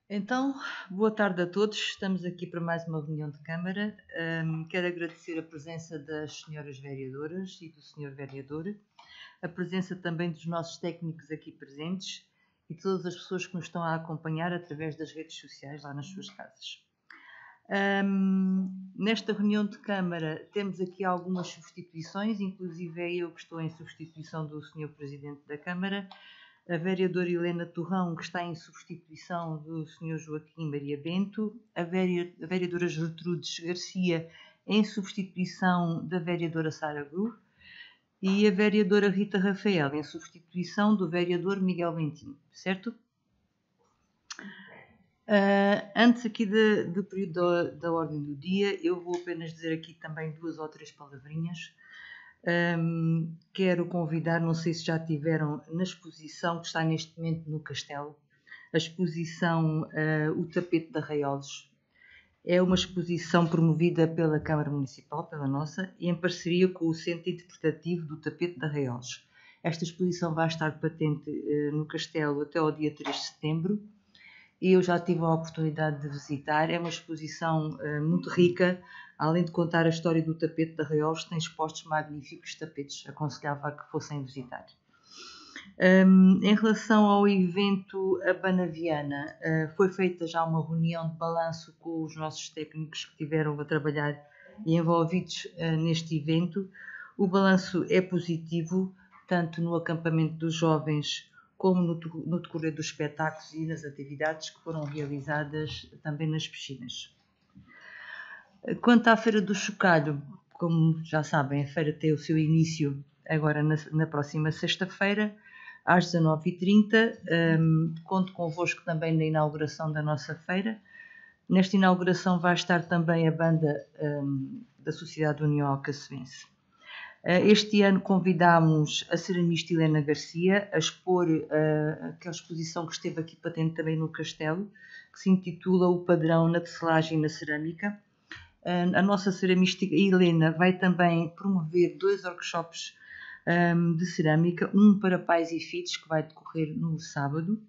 Então, boa tarde a todos. Estamos aqui para mais uma reunião de Câmara. Quero agradecer a presença das senhoras vereadoras e do senhor vereador, a presença também dos nossos técnicos aqui presentes e todas as pessoas que nos estão a acompanhar através das redes sociais lá nas suas casas. Nesta reunião de Câmara temos aqui algumas substituições, inclusive é eu que estou em substituição do senhor Presidente da Câmara, a vereadora Helena Torrão, que está em substituição do Sr. Joaquim Maria Bento, a vereadora Gertrudes Garcia, em substituição da vereadora Sara Gru, e a vereadora Rita Rafael, em substituição do vereador Miguel Bentinho, certo? Antes aqui do período da ordem do dia, eu vou apenas dizer aqui também 2 ou 3 palavrinhas. Quero convidar, não sei se já tiveram na exposição que está neste momento no Castelo, a exposição O Tapete de Arraiolos. É uma exposição promovida pela Câmara Municipal, pela nossa, e em parceria com o Centro Interpretativo do Tapete de Arraiolos. Esta exposição vai estar patente no Castelo até ao dia 3 de setembro e eu já tive a oportunidade de visitar. É uma exposição muito rica. Além de contar a história do tapete de Arraiolos, tem expostos magníficos tapetes. Aconselhava a que fossem visitar. Em relação ao evento Abanaviana, foi feita já uma reunião de balanço com os nossos técnicos que estiveram a trabalhar e envolvidos neste evento. O balanço é positivo, tanto no acampamento dos jovens como no decorrer dos espetáculos e nas atividades que foram realizadas também nas piscinas. Quanto à Feira do Chocalho, como já sabem, a feira tem o seu início agora na próxima sexta-feira, às 19h30. Conto convosco também na inauguração da nossa feira. Nesta inauguração vai estar também a banda da Sociedade União Alcaçoense. Este ano convidámos a ceramista Helena Garcia a expor aquela exposição que esteve aqui patente também no Castelo, que se intitula O Padrão na Tecelagem e na Cerâmica. A nossa ceramista Helena vai também promover 2 workshops de cerâmica, um para pais e filhos, que vai decorrer no sábado,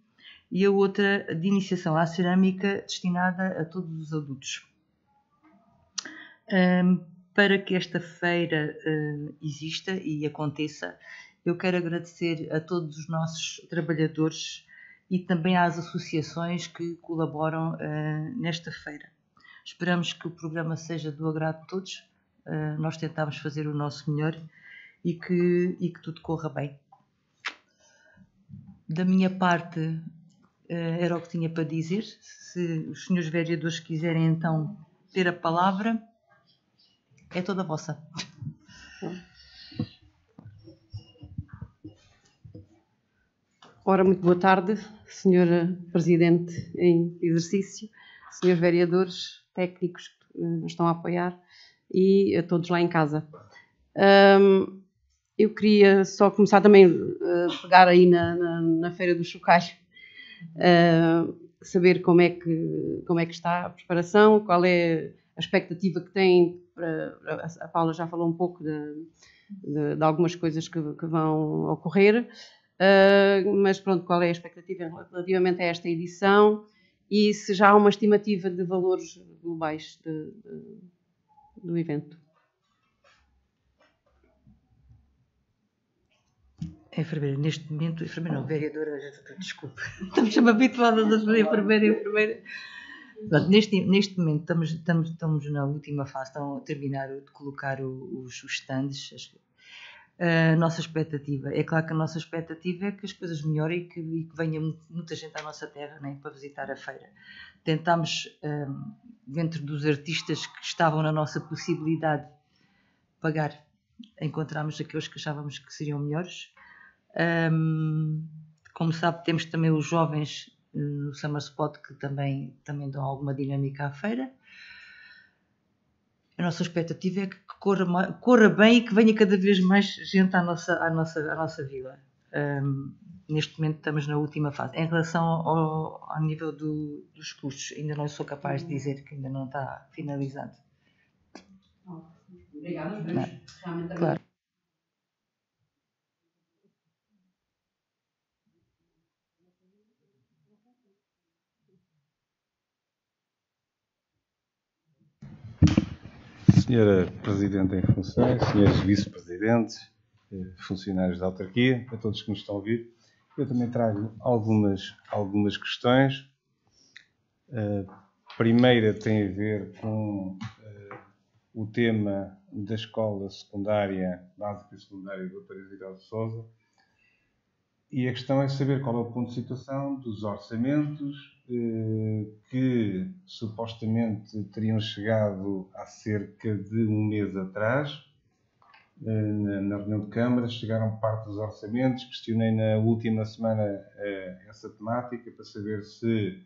e a outra de iniciação à cerâmica, destinada a todos os adultos. Para que esta feira exista e aconteça, eu quero agradecer a todos os nossos trabalhadores e também às associações que colaboram nesta feira. Esperamos que o programa seja do agrado de todos. Nós tentamos fazer o nosso melhor e que tudo corra bem. Da minha parte, era o que tinha para dizer. Se os senhores vereadores quiserem então ter a palavra, é toda vossa. Ora, muito boa tarde, Senhora Presidente em exercício, senhores vereadores, técnicos que nos estão a apoiar e a todos lá em casa. Eu queria só começar também a pegar aí na Feira do Chocalho, saber como é que está a preparação, qual é a expectativa que tem. A Paula já falou um pouco de algumas coisas que vão ocorrer. Mas pronto, qual é a expectativa relativamente a esta edição e se já há uma estimativa de valores globais do evento? Enfermeira, neste momento, enfermeira não, vereadora, desculpe, estamos habituadas a fazer enfermeira. Pronto, neste momento estamos na última fase, estão a terminar de colocar os stands. A nossa expectativa, é claro que a nossa expectativa é que as coisas melhorem e que venha muita gente à nossa terra, né, para visitar a feira. Tentámos, dentro dos artistas que estavam na nossa possibilidade, pagar, encontramos aqueles que achávamos que seriam melhores. Como sabe, temos também os jovens no Summer Spot que também dão alguma dinâmica à feira. A nossa expectativa é que corra bem e que venha cada vez mais gente à nossa vila. Neste momento estamos na última fase. Em relação ao nível dos custos, ainda não sou capaz de dizer, que ainda não está finalizado. Obrigada, realmente. Claro. Senhora Presidente em funções, senhores Vice-Presidentes, funcionários da autarquia, a todos que nos estão a ouvir, eu também trago algumas questões. A primeira tem a ver com o tema da escola secundária, básica e secundária Dr. Isidro de Sousa, e a questão é saber qual é o ponto de situação dos orçamentos que supostamente teriam chegado há cerca de um mês atrás. Na reunião de Câmara chegaram parte dos orçamentos. Questionei na última semana essa temática para saber se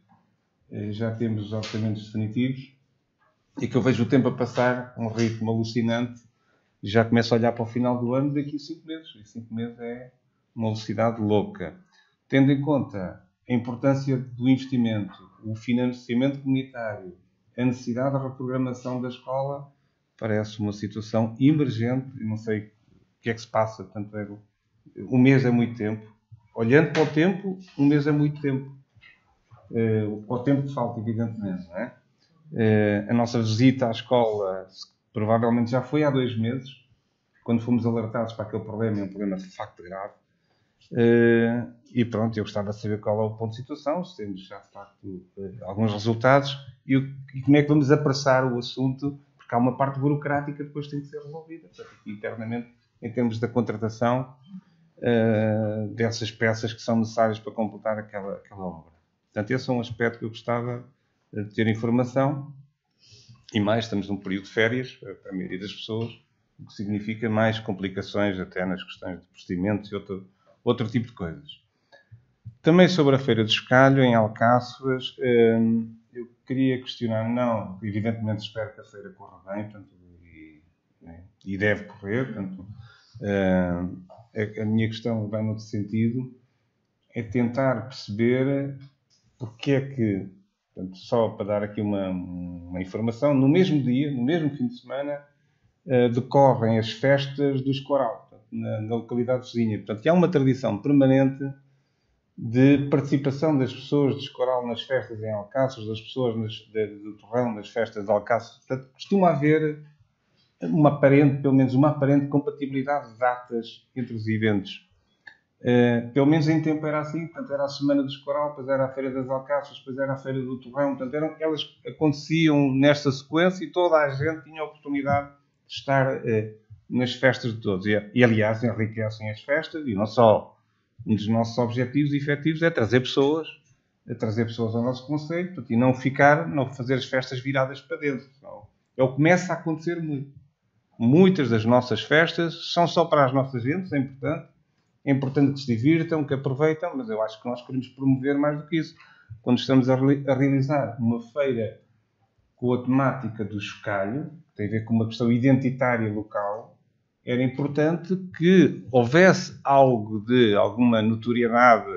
já temos os orçamentos definitivos, e que eu vejo o tempo a passar um ritmo alucinante e já começo a olhar para o final do ano daqui a 5 meses. E 5 meses é uma velocidade louca. Tendo em conta a importância do investimento, o financiamento comunitário, a necessidade da reprogramação da escola, parece uma situação emergente. Eu não sei o que é que se passa. Portanto, um mês é muito tempo. Olhando para o tempo, um mês é muito tempo. Para o tempo que falta, evidentemente, não é? A nossa visita à escola provavelmente já foi há 2 meses, quando fomos alertados para aquele problema, é um problema de facto grave. E pronto, eu gostava de saber qual é o ponto de situação, se temos já de facto alguns resultados e como é que vamos apressar o assunto, porque há uma parte burocrática que depois tem que ser resolvida, portanto, internamente, em termos da contratação dessas peças que são necessárias para completar aquela obra. Portanto, esse é um aspecto que eu gostava de ter informação. E mais, estamos num período de férias, para a maioria das pessoas, o que significa mais complicações até nas questões de procedimentos e outro tipo de coisas. Também sobre a Feira do Chocalho, em Alcáçovas, eu queria questionar, não, evidentemente espero que a feira corra bem, portanto, e deve correr, portanto, a minha questão vai noutro sentido, é tentar perceber porque é que, portanto, só para dar aqui uma informação, no mesmo dia, no mesmo fim de semana, decorrem as festas do Escoral, portanto, na localidade vizinha. Portanto, há uma tradição permanente de participação das pessoas de Escoral nas festas em Alcáçovas, das pessoas do Torrão nas festas de Alcáçovas. Portanto, costuma haver pelo menos uma aparente compatibilidade de datas entre os eventos. Pelo menos em tempo era assim, portanto era a Semana do Escoral, depois era a Feira das Alcáçovas, depois era a Feira do Torrão, portanto elas aconteciam nesta sequência e toda a gente tinha a oportunidade de estar nas festas de todos. E aliás, enriquecem as festas, e não só. Um dos nossos objetivos efetivos é trazer pessoas ao nosso concelho, portanto, e não fazer as festas viradas para dentro. É o que começa a acontecer muito. Muitas das nossas festas são só para as nossas gentes, é importante. É importante que se divirtam, que aproveitem, mas eu acho que nós queremos promover mais do que isso. Quando estamos a realizar uma feira com a temática do chocalho, que tem a ver com uma questão identitária local, era importante que houvesse alguma notoriedade,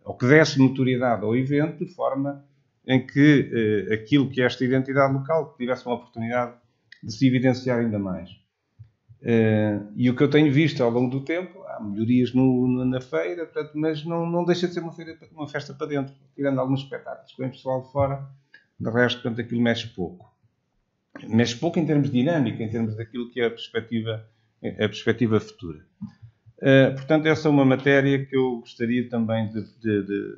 ou que desse notoriedade ao evento, de forma em que aquilo que é esta identidade local tivesse uma oportunidade de se evidenciar ainda mais. E o que eu tenho visto ao longo do tempo, há melhorias na feira, portanto, mas não deixa de ser uma festa para dentro, tirando alguns espetáculos que vem pessoal de fora, de resto, portanto, aquilo mexe pouco. Mexe pouco em termos de dinâmica, em termos daquilo que é a perspectiva futura. Portanto, essa é uma matéria que eu gostaria também de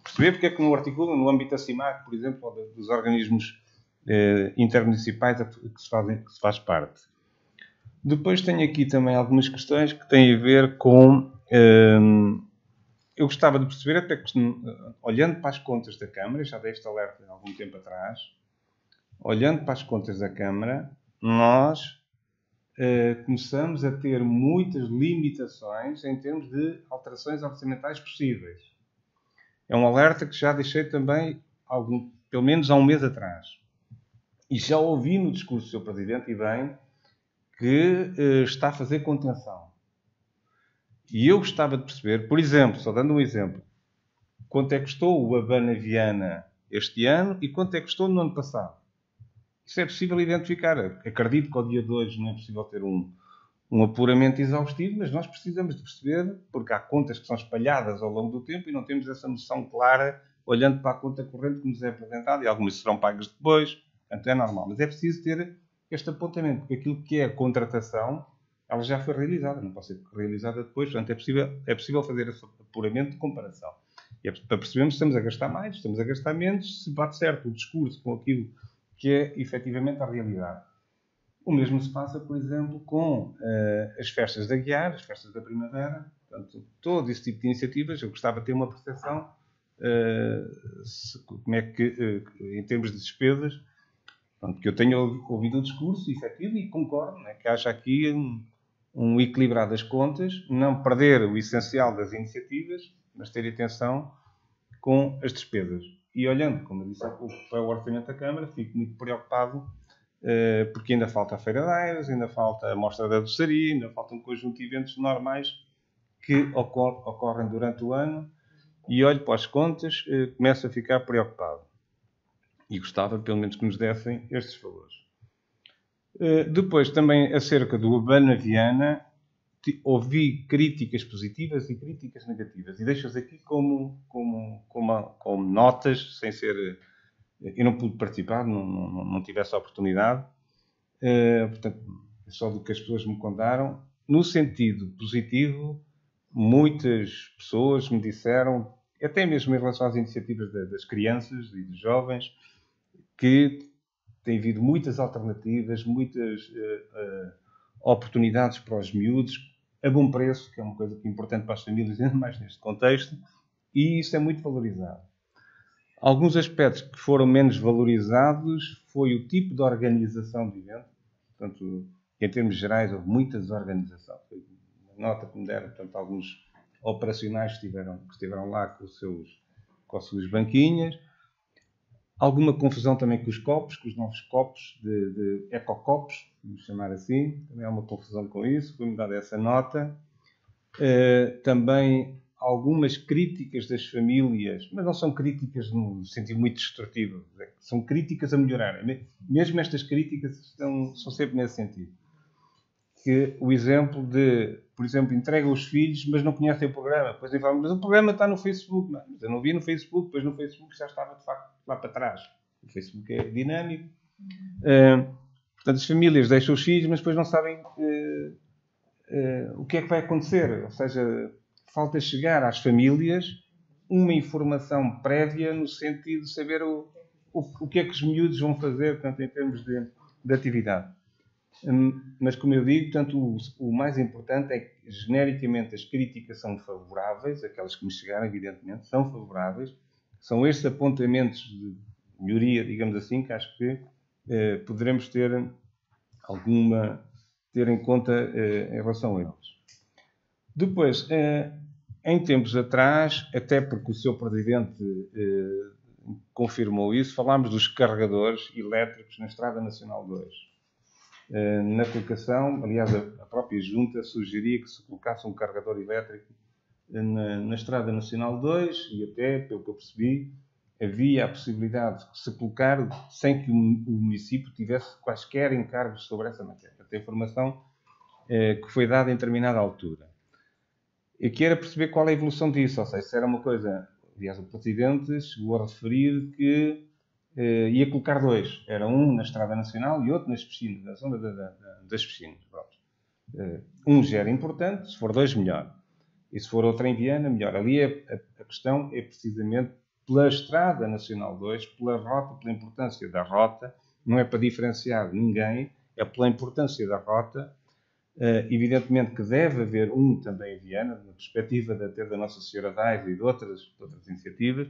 perceber, porque é que no artigo, no âmbito da CIMAC, por exemplo, ou dos organismos intermunicipais que se faz parte. Depois tenho aqui também algumas questões que têm a ver com... eu gostava de perceber, até que, olhando para as contas da Câmara, já dei este alerta há algum tempo atrás, olhando para as contas da Câmara, nós começamos a ter muitas limitações em termos de alterações orçamentais possíveis. É um alerta que já deixei também, pelo menos há um mês atrás. E já ouvi no discurso do Sr. Presidente, e bem, que está a fazer contenção. E eu gostava de perceber, por exemplo, só dando um exemplo, quanto é que custou o Habana Viana este ano e quanto é que custou no ano passado. Isso é possível identificar. Acredito que ao dia de hoje não é possível ter um apuramento exaustivo, mas nós precisamos de perceber, porque há contas que são espalhadas ao longo do tempo e não temos essa noção clara, olhando para a conta corrente que nos é apresentada, e algumas serão pagas depois, portanto é normal. Mas é preciso ter este apontamento, porque aquilo que é a contratação, ela já foi realizada, não pode ser realizada depois, portanto é possível fazer esse apuramento de comparação. E é para percebermos se estamos a gastar mais, se estamos a gastar menos, se bate certo o discurso com aquilo que é efetivamente a realidade. O mesmo se passa, por exemplo, com as festas da Aguiar, as festas da primavera, portanto, todo esse tipo de iniciativas, eu gostava de ter uma percepção como é que, em termos de despesas, pronto, que eu tenho ouvido o discurso efetivo e concordo, né, que haja aqui um equilibrar das contas, não perder o essencial das iniciativas, mas ter atenção com as despesas. E olhando, como eu disse há pouco, para o orçamento da Câmara, fico muito preocupado porque ainda falta a Feira de Airas, ainda falta a Mostra da Doçaria, ainda falta um conjunto de eventos normais que ocorrem durante o ano e olho para as contas, começo a ficar preocupado. E gostava, pelo menos, que nos dessem estes valores. Depois, também, acerca do Urbana Viana, ouvi críticas positivas e críticas negativas. E deixo-as aqui como notas, sem ser... Eu não pude participar, não tive essa oportunidade. Portanto, só do que as pessoas me contaram. No sentido positivo, muitas pessoas me disseram, até mesmo em relação às iniciativas das crianças e dos jovens, que tem havido muitas alternativas, muitas oportunidades para os miúdos, a bom preço, que é uma coisa que é importante para as famílias, ainda mais neste contexto, e isso é muito valorizado. Alguns aspectos que foram menos valorizados foi o tipo de organização do evento. Portanto, em termos gerais, houve muitas organizações. Foi uma nota que me deram, portanto, alguns operacionais que estiveram lá com as suas banquinhas. Alguma confusão também com os copos, com os novos copos, de ecocopos, vamos chamar assim. Também há uma confusão com isso, foi-me dada essa nota. Também algumas críticas das famílias, mas não são críticas no sentido muito destrutivo, são críticas a melhorar. Mesmo estas críticas são sempre nesse sentido. Que o exemplo de, por exemplo, entregam os filhos, mas não conhecem o programa. Depois falam, mas o programa está no Facebook. Mas eu não vi no Facebook, depois no Facebook já estava, de facto, lá para trás. O Facebook é dinâmico. Portanto, as famílias deixam os filhos, mas depois não sabem o que é que vai acontecer. Ou seja, falta chegar às famílias uma informação prévia no sentido de saber o que é que os miúdos vão fazer, portanto, em termos de atividade. Mas, como eu digo, portanto, o mais importante é que, genericamente, as críticas são favoráveis, aquelas que me chegaram, evidentemente, são favoráveis. São estes apontamentos de melhoria, digamos assim, que acho que poderemos ter em conta em relação a eles. Depois, em tempos atrás, até porque o seu Presidente confirmou isso, falámos dos carregadores elétricos na Estrada Nacional 2. Na colocação, aliás, a própria Junta sugeria que se colocasse um carregador elétrico na Estrada Nacional 2 e até, pelo que eu percebi, havia a possibilidade de se colocar sem que o município tivesse quaisquer encargos sobre essa matéria. A informação que foi dada em determinada altura. Eu quero perceber qual é a evolução disso, ou seja, se era uma coisa... Aliás, o Presidente chegou a referir que ia colocar dois. Era um na Estrada Nacional e outro nas piscinas, na zona das piscinas. Um já era importante, se for dois, melhor. E se for outro em Viana, melhor. Ali a questão é precisamente pela Estrada Nacional 2, pela rota, pela importância da rota. Não é para diferenciar ninguém, é pela importância da rota. Evidentemente que deve haver um também em Viana, na perspectiva de ter da Nossa Senhora d'Aiva e de outras iniciativas.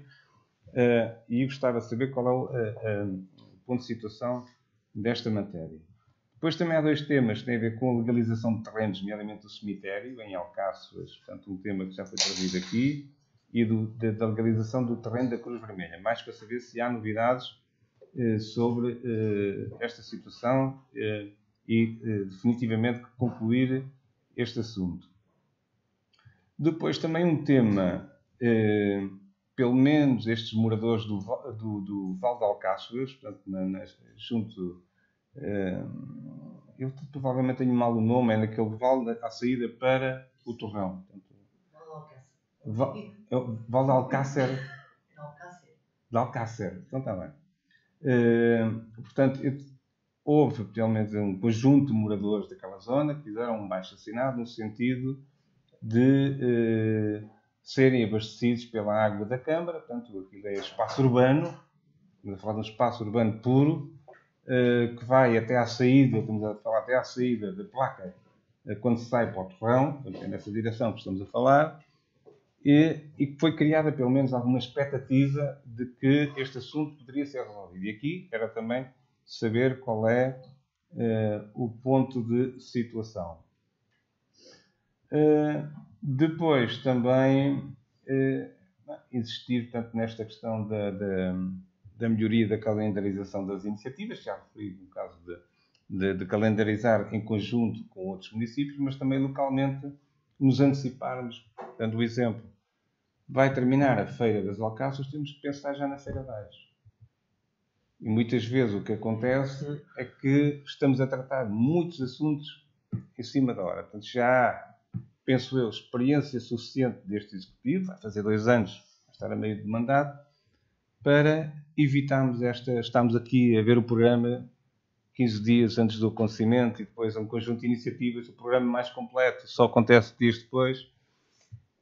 E gostava de saber qual é o ponto de situação desta matéria. Depois também há dois temas que têm a ver com a legalização de terrenos, nomeadamente do cemitério, em Alcáçovas, portanto um tema que já foi trazido aqui, e da legalização do terreno da Cruz Vermelha, mais para saber se há novidades sobre esta situação e definitivamente concluir este assunto. Depois também um tema... pelo menos estes moradores do Val de Alcáçovas, portanto, junto... eu provavelmente tenho mal o nome, é naquele vale à saída para o Torrão. Val de Alcácer. De Alcácer. Então está bem. Portanto, houve, pelo menos, um conjunto de moradores daquela zona que fizeram um abaixo-assinado no sentido de serem abastecidos pela água da Câmara. Portanto, aquilo é espaço urbano, estamos a falar de um espaço urbano puro, que vai até à saída, estamos a falar até à saída da placa, quando se sai para o torrão, portanto, é nessa direção que estamos a falar, e que foi criada, pelo menos, alguma expectativa de que este assunto poderia ser resolvido. E aqui era também saber qual é o ponto de situação. Depois também insistir, portanto, nesta questão da melhoria da calendarização das iniciativas, já referi no caso de calendarizar em conjunto com outros municípios, mas também localmente nos anteciparmos. Dando o exemplo, vai terminar a Feira das Alcaças, temos que pensar já na Feira de Aires. E muitas vezes o que acontece é que estamos a tratar muitos assuntos em cima da hora. Portanto, já há, penso eu, experiência suficiente deste Executivo, vai fazer 2 anos, vai estar a meio de mandato, para evitarmos estamos aqui a ver o programa 15 dias antes do acontecimento e depois um conjunto de iniciativas, o programa mais completo só acontece dias depois.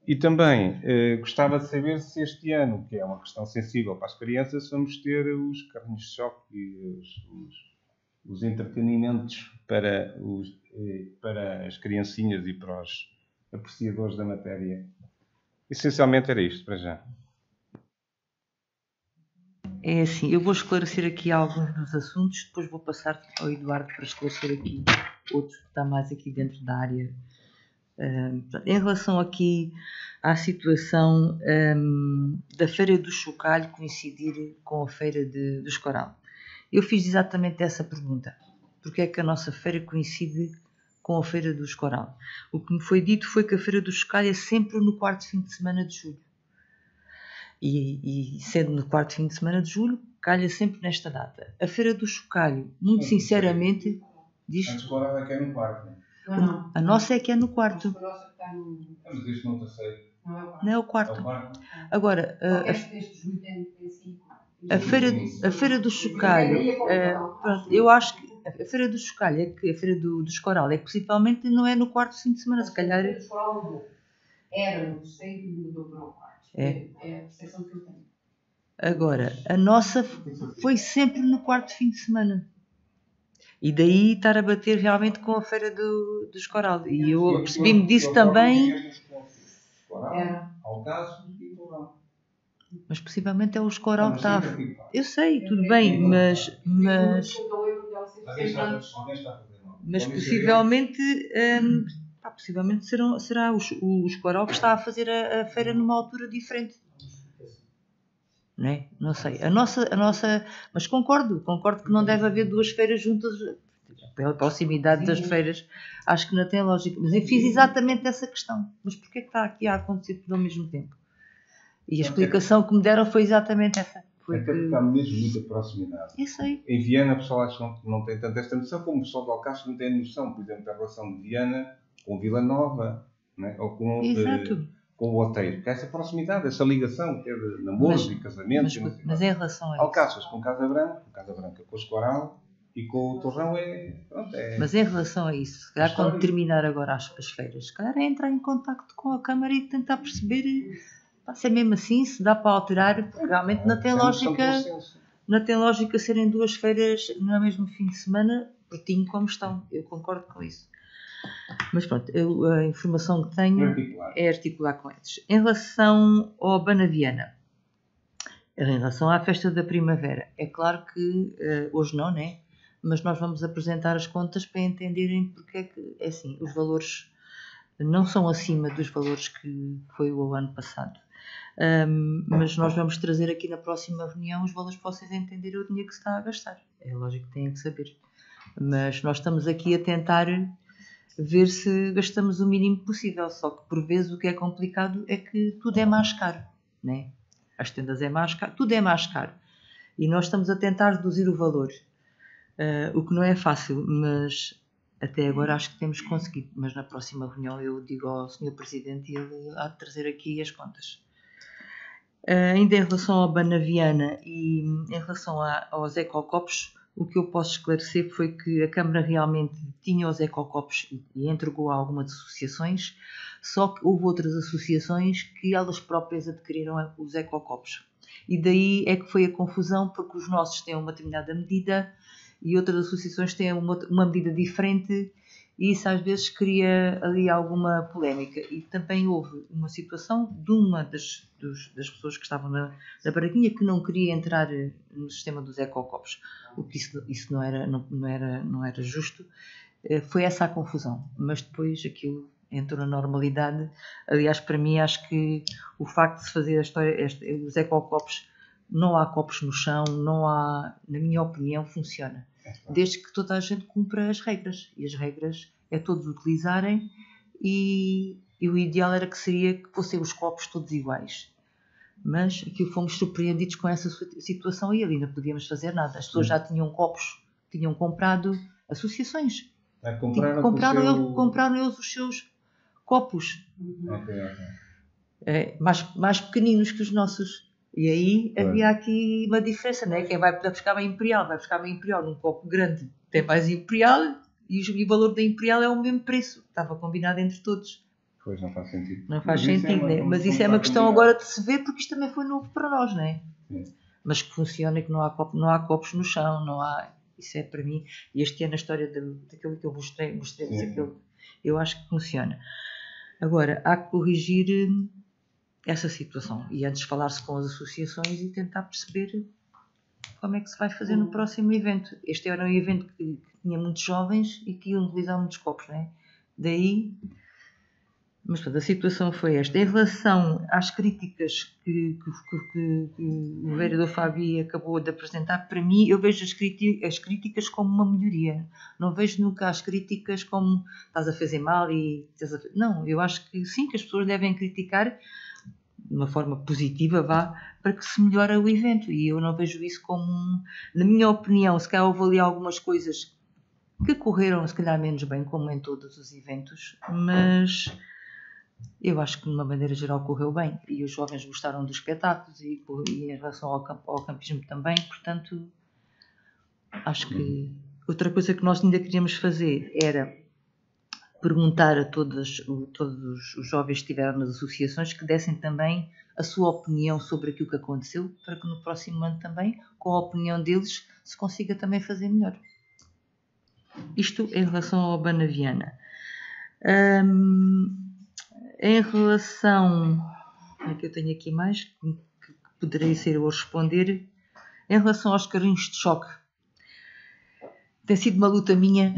E também gostava de saber se este ano, que é uma questão sensível para as crianças, vamos ter os carrinhos de choque e os entretenimentos para as criancinhas e para os apreciadores da matéria. Essencialmente era isto, para já. É assim, eu vou esclarecer aqui alguns dos assuntos, depois vou passar ao Eduardo para esclarecer aqui outros que está mais aqui dentro da área. Em relação aqui à situação da Feira do Chocalho coincidir com a Feira do Escoral. Eu fiz exatamente essa pergunta. Porque é que a nossa feira coincide com a Feira do Escoral? O que me foi dito foi que a Feira do Chocalho é sempre no 4º fim de semana de julho. E sendo no 4º fim de semana de julho, calha sempre nesta data. A Feira do Chocalho, muito sinceramente, diz... A Escoral é que é no 4º, não é? A nossa é que é no 4º. Mas isto não está certo. Não é o 4º. Agora, a Feira do Chocalho, pronto, eu acho que a Feira do Chocalho, a Feira do Escoral, é que possivelmente não é no 4º fim de semana, se calhar... Era no 6º e mudou para o 4º. É a percepção que eu tenho. Agora, a nossa foi sempre no 4º fim de semana. E daí estar a bater realmente com a Feira do Escoral. E eu percebi-me disso também. Mas possivelmente é o Escoral que está. Eu sei, tudo bem, mas possivelmente, possivelmente será o Escoral que está a fazer a feira numa altura diferente. Não é? Não sei. A nossa, mas concordo que não deve haver 2 feiras juntas pela proximidade das feiras. Acho que não tem lógica. Mas eu fiz exatamente essa questão. Mas porquê é que está aqui a acontecer tudo ao mesmo tempo? E a explicação que me deram foi exatamente essa. Até porque há mesmo muita proximidade. Eu sei. Em Viana, o pessoal acha que não tem tanta esta noção, como o pessoal de Alcácer não tem noção, por exemplo, da relação de Viana com Vila Nova, né? Ou com o Oteiro. Porque há essa proximidade, essa ligação que é de namoros e casamentos. Mas em relação a isso. Alcácer com Casa Branca com o Escoral e com o Torrão Mas em relação a isso, se calhar quando terminar agora as feiras, se calhar é entrar em contacto com a Câmara e tentar perceber se é mesmo assim, se dá para alterar, porque realmente não tem lógica serem 2 feiras no mesmo fim de semana, pertinho como estão. Eu concordo com isso. Mas pronto, a informação que tenho é articular com eles. Em relação ao Banaviana, em relação à festa da primavera, é claro que hoje não, né? Mas nós vamos apresentar as contas para entenderem porque é que, é assim, os valores não são acima dos valores que foi o ano passado. Mas nós vamos trazer aqui na próxima reunião os valores para vocês entenderem o dinheiro que se está a gastar. É lógico que têm que saber. Mas nós estamos aqui a tentar ver se gastamos o mínimo possível. Só que por vezes o que é complicado é que tudo é mais caro, né? As tendas é mais caro, tudo é mais caro. E nós estamos a tentar reduzir o valor. O que não é fácil, mas até agora acho que temos conseguido. Mas na próxima reunião eu digo ao Sr. Presidente e ele há de trazer aqui as contas. Ainda em relação ao Banaviana e em relação aos ecocopos, o que eu posso esclarecer foi que a Câmara realmente tinha os ecocopos e entregou a algumas associações, só que houve outras associações que elas próprias adquiriram os ecocopos. E daí é que foi a confusão, porque os nossos têm uma determinada medida e outras associações têm uma medida diferente, e isso às vezes cria ali alguma polémica. E também houve uma situação de uma das pessoas que estavam na barraquinha que não queria entrar no sistema dos ecocopos, o que isso não era justo. Foi essa a confusão, mas depois aquilo entrou na normalidade. Aliás, para mim, acho que o facto de se fazer a história, os ecocopos, não há copos no chão, não há, na minha opinião, funciona. Desde que toda a gente cumpra as regras. E as regras é todos utilizarem, e o ideal era que fossem os copos todos iguais. Mas aqui fomos surpreendidos com essa situação e ali não podíamos fazer nada. As pessoas já tinham copos, tinham comprado associações. Compraram eles os seus copos. Mais pequeninos que os nossos. E aí havia aqui uma diferença, não é? Quem vai buscar uma Imperial, vai buscar uma Imperial num copo grande, tem mais Imperial, e o valor da Imperial é o mesmo preço. Estava combinado entre todos. Pois, não faz sentido. Não faz sentido, né? Mas isso é uma questão agora de se ver, porque isto também foi novo para nós, não é? Mas que funciona e que não há copos no chão, não há... Isso é para mim, e este ano a história daquilo que eu mostrei-vos aquilo, eu acho que funciona. Agora, há que corrigir essa situação e antes falar-se com as associações e tentar perceber como é que se vai fazer no próximo evento. Este era um evento que tinha muitos jovens e que iam utilizar muitos copos, não é? Daí... Mas pronto, a situação foi esta. Em relação às críticas que o vereador Fabi acabou de apresentar, para mim, eu vejo as críticas como uma melhoria. Não vejo nunca as críticas como estás a fazer mal e... Não, eu acho que sim, que as pessoas devem criticar de uma forma positiva, para que se melhore o evento. E eu não vejo isso como... Na minha opinião, se calhar houve ali algumas coisas que correram, se calhar, menos bem, como em todos os eventos, mas... Eu acho que, de uma maneira geral, correu bem. E os jovens gostaram dos espetáculos e em relação ao campismo também. Portanto, acho que... Outra coisa que nós ainda queríamos fazer era perguntar a todos os jovens que estiveram nas associações que dessem também a sua opinião sobre aquilo que aconteceu, para que no próximo ano também, com a opinião deles, se consiga também fazer melhor. Isto em relação ao Banaviana. Em relação... É que eu tenho aqui mais que poderei ser eu a responder. Em relação aos carrinhos de choque, tem sido uma luta minha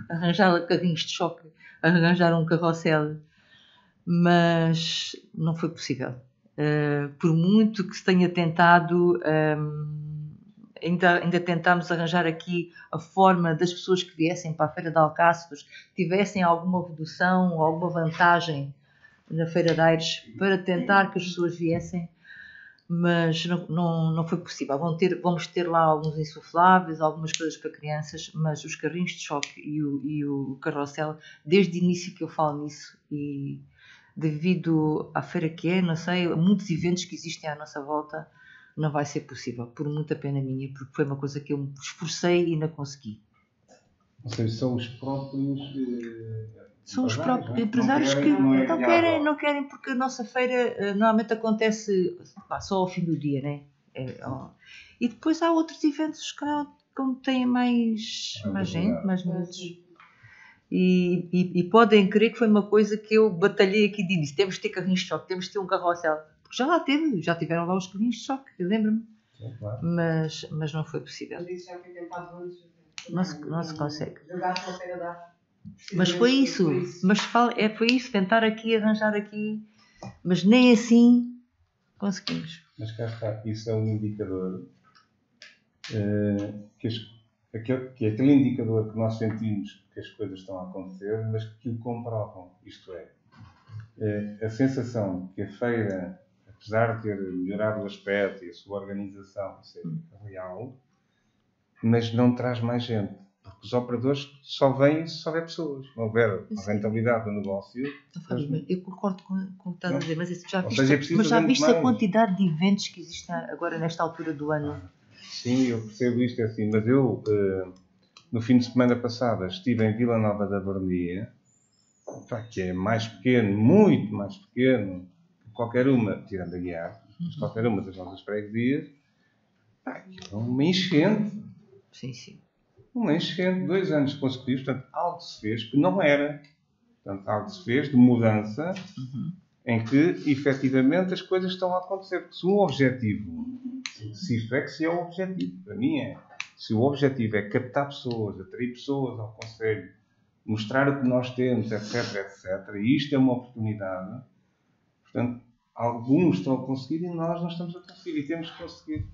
arranjar carrinhos de choque, arranjar um carrossel, mas não foi possível. Por muito que se tenha tentado, ainda tentámos arranjar aqui a forma das pessoas que viessem para a Feira de Alcáçovas tivessem alguma redução ou alguma vantagem na Feira de Aires para tentar que as pessoas viessem, mas não foi possível. Vamos ter lá alguns insufláveis, algumas coisas para crianças, mas os carrinhos de choque e o carrossel, desde o início que eu falo nisso, e devido à feira que é, não sei, muitos eventos que existem à nossa volta, não vai ser possível, por muita pena minha, porque foi uma coisa que eu me esforcei e não consegui. Ou seja, são os próprios... São os próprios empresários que não querem, porque a nossa feira normalmente acontece só ao fim do dia, né? E depois há outros eventos que como têm mais gente, mais meses. E podem crer que foi uma coisa que eu batalhei aqui de início. Temos de ter carrinhos de choque, temos de ter um carrossel. Porque já tiveram lá os carrinhos de choque, eu lembro-me. Claro. Mas não foi possível. Não se consegue. Mas foi isso. Foi isso, tentar arranjar aqui, mas nem assim conseguimos. Mas cá está, isso é um indicador que é aquele indicador que nós sentimos que as coisas estão a acontecer, mas que o comprovam. Isto é, a sensação que a feira, apesar de ter melhorado o aspecto e a sua organização ser real, mas não traz mais gente. Porque os operadores só vêm se houver pessoas. Se não houver rentabilidade do negócio... Eu concordo com o que estás a dizer, mas já viste a quantidade de eventos que existem agora nesta altura do ano? Sim, eu percebo isto, é assim, mas eu, no fim de semana passada, estive em Vila Nova da Baronia, que é mais pequeno, muito mais pequeno que qualquer uma, tirando a Guiar, mas qualquer uma das nossas freguesias, é uma enchente. Sim, sim. Uma enchente, 2 anos consecutivos, portanto, algo se fez que não era. Portanto, algo se fez de mudança em que, efetivamente, as coisas estão a acontecer. Porque se o objetivo, se é o objetivo, para mim é, se o objetivo é captar pessoas, atrair pessoas ao Conselho, mostrar o que nós temos, etc, etc, e isto é uma oportunidade, portanto, alguns estão a conseguir e nós não estamos a conseguir, e temos que conseguir.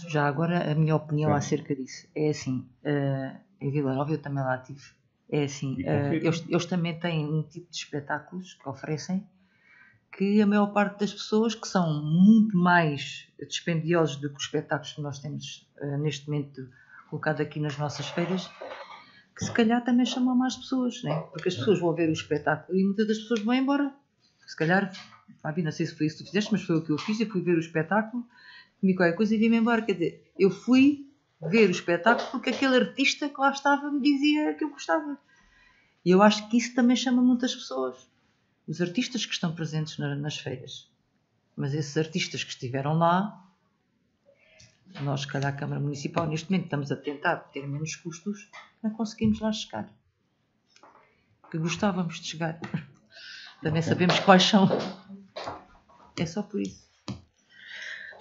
Já agora, a minha opinião Sim. acerca disso é assim, em Vila Nova eu também lá estive, é assim, E confirmo. eles também têm um tipo de espetáculos que oferecem que a maior parte das pessoas, que são muito mais dispendiosos do que os espetáculos que nós temos neste momento colocado aqui nas nossas feiras, que se calhar também chamam mais pessoas, né? Porque as pessoas vão ver o espetáculo e muitas das pessoas vão embora. Se calhar, Fabi, não sei se foi isso que tu fizeste, mas foi o que eu fiz. Eu fui ver o espetáculo, comi qualquer coisa e vim-me embora. Quer dizer, eu fui ver o espetáculo porque aquele artista que lá estava me dizia que eu gostava. E eu acho que isso também chama muitas pessoas. Os artistas que estão presentes nas feiras. Mas esses artistas que estiveram lá, nós, se calhar, a Câmara Municipal, neste momento estamos a tentar ter menos custos, não conseguimos lá chegar. Que gostávamos de chegar. Também sabemos quais são. É só por isso.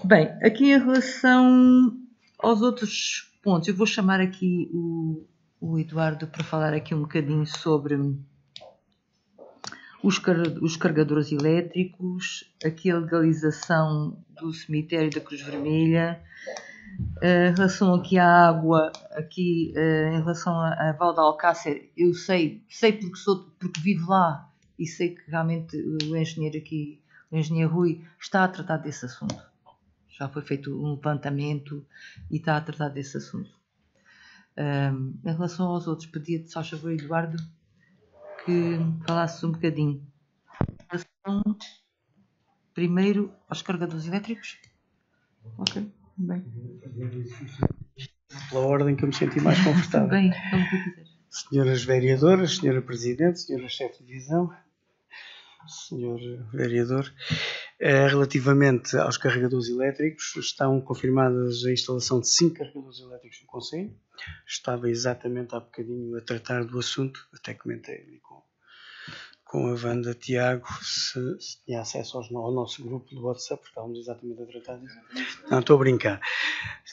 Bem, aqui em relação aos outros pontos, eu vou chamar aqui o Eduardo para falar aqui um bocadinho sobre os carregadores elétricos, aqui a legalização do cemitério da Cruz Vermelha, em relação aqui à água, aqui em relação a Val de Alcácer, eu sei porque vivo lá e sei que realmente o engenheiro Rui, está a tratar desse assunto. Já foi feito um levantamento e está a tratar desse assunto. Em relação aos outros, pedia-te, só favor, Eduardo, que falasse um bocadinho. Primeiro, aos carregadores elétricos. Ok, bem. Pela ordem que eu me senti mais confortável. Bem, como tu quiseres. Senhoras vereadoras, senhora Presidente, senhora Chefe de Divisão, senhor Vereador, relativamente aos carregadores elétricos, estão confirmadas a instalação de 5 carregadores elétricos no Conselho. Estava exatamente há bocadinho a tratar do assunto, até comentei ali com a Wanda Tiago se tinha acesso ao nosso grupo do WhatsApp, porque estávamos exatamente a tratar disso. Não, estou a brincar.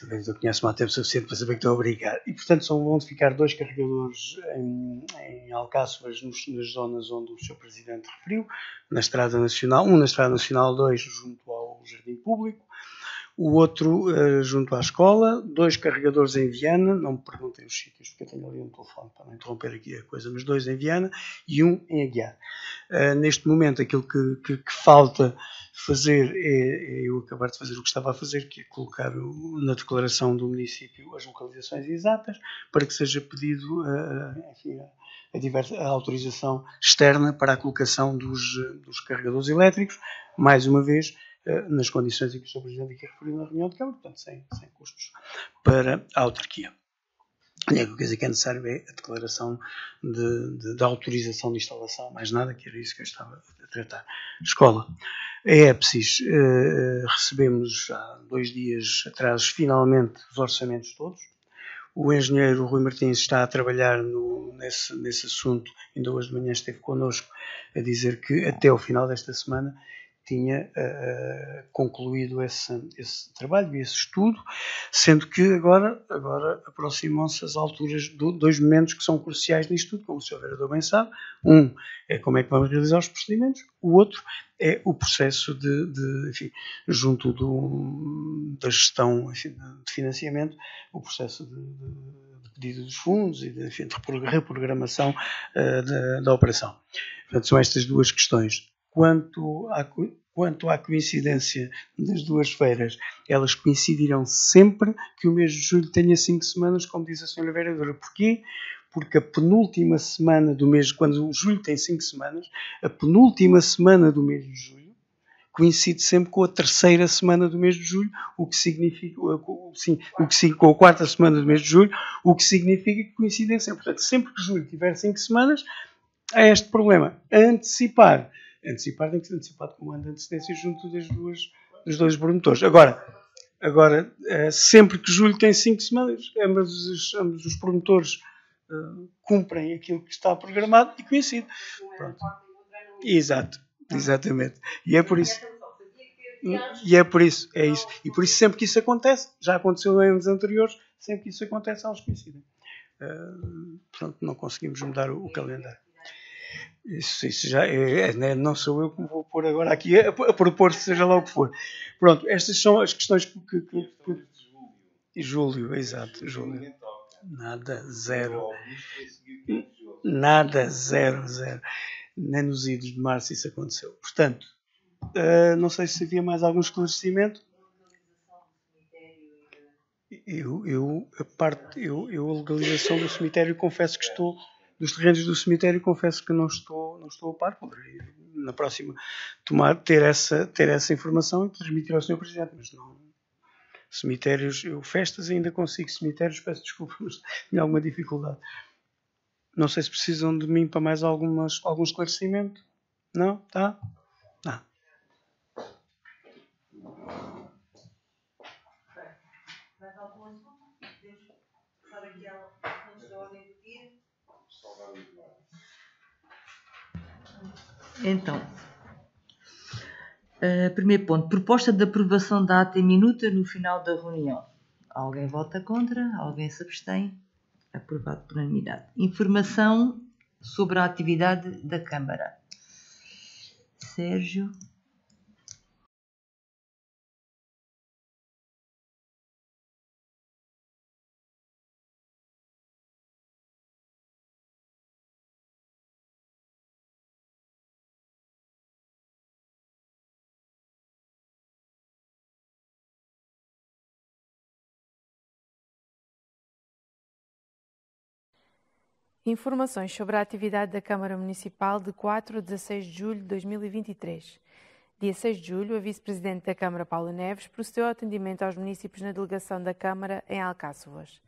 Eu conheço-me há tempo suficiente para saber que estou a brincar. E, portanto, vão ficar 2 carregadores em Alcáçovas, nas zonas onde o Sr. Presidente referiu, na Estrada Nacional, um na Estrada Nacional, 2 junto ao Jardim Público, o outro junto à escola, 2 carregadores em Viana, não me perguntem os sítios, porque eu tenho ali um telefone para não interromper aqui a coisa, mas 2 em Viana e 1 em Aguiar. Neste momento, aquilo que falta fazer é eu acabar de fazer o que estava a fazer, que é colocar na declaração do município as localizações exatas, para que seja pedido a autorização externa para a colocação dos carregadores elétricos, mais uma vez, nas condições em que o Sr. Presidente aqui referiu na reunião de Câmara, portanto, sem custos para a autarquia. A única coisa que é necessário é a declaração de autorização de instalação, mais nada, que era isso que eu estava a tratar. Escola. A EPSIS, recebemos há 2 dias atrás, finalmente, os orçamentos todos. O engenheiro Rui Martins está a trabalhar nesse assunto, ainda hoje de manhã esteve connosco a dizer que até ao final desta semana tinha concluído esse trabalho e esse estudo, sendo que agora aproximam-se as alturas de 2 momentos que são cruciais nisto tudo, como o Sr. Vereador bem sabe. Um é como é que vamos realizar os procedimentos, o outro é o processo junto da gestão de financiamento, o processo de pedido dos fundos e de reprogramação da operação. Portanto, são estas 2 questões. Quanto à coincidência das 2 feiras, elas coincidirão sempre que o mês de julho tenha 5 semanas, como diz a Sra. Vereadora. Porquê? Porque a penúltima semana do mês, quando o julho tem 5 semanas, a penúltima semana do mês de julho coincide sempre com a terceira semana do mês de julho, o que significa, com a quarta semana do mês de julho, o que significa que coincidem sempre. Portanto, sempre que julho tiver 5 semanas, há este problema. Antecipar tem que ser antecipado com um ano de antecedência junto dos dois promotores. Agora, sempre que julho tem 5 semanas, ambos os promotores cumprem aquilo que está programado e coincide. Pronto. Exatamente. E é por isso, é isso. E por isso sempre que isso acontece, já aconteceu em anos anteriores, sempre que isso acontece, elas coincidem. Portanto, não conseguimos mudar o calendário. Isso já não sou eu que me vou pôr agora aqui a propor, seja lá o que for. Pronto, estas são as questões que Julho, exato, julho. Nada, zero. Nem nos idos de março isso aconteceu. Portanto, não sei se havia mais algum esclarecimento. A legalização do cemitério, confesso que estou, dos terrenos do cemitério, confesso que não estou a par. Poderei, na próxima, ter essa informação e transmitir ao Sr. Presidente, mas não. Cemitérios, festas ainda consigo, cemitérios, peço desculpa, mas tenho alguma dificuldade. Não sei se precisam de mim para mais algum esclarecimento. Não? Tá? Não. Mais algum assunto? Podemos passar aqui antes da ordem do dia? Então, primeiro ponto. Proposta de aprovação da ata em minuta no final da reunião. Alguém vota contra? Alguém se abstém? Aprovado por unanimidade. Informação sobre a atividade da Câmara. Sérgio. Informações sobre a atividade da Câmara Municipal de 4 a 16 de julho de 2023. Dia 6 de julho, a Vice-Presidente da Câmara, Paula Neves, procedeu ao atendimento aos municípios na delegação da Câmara em Alcáçovas.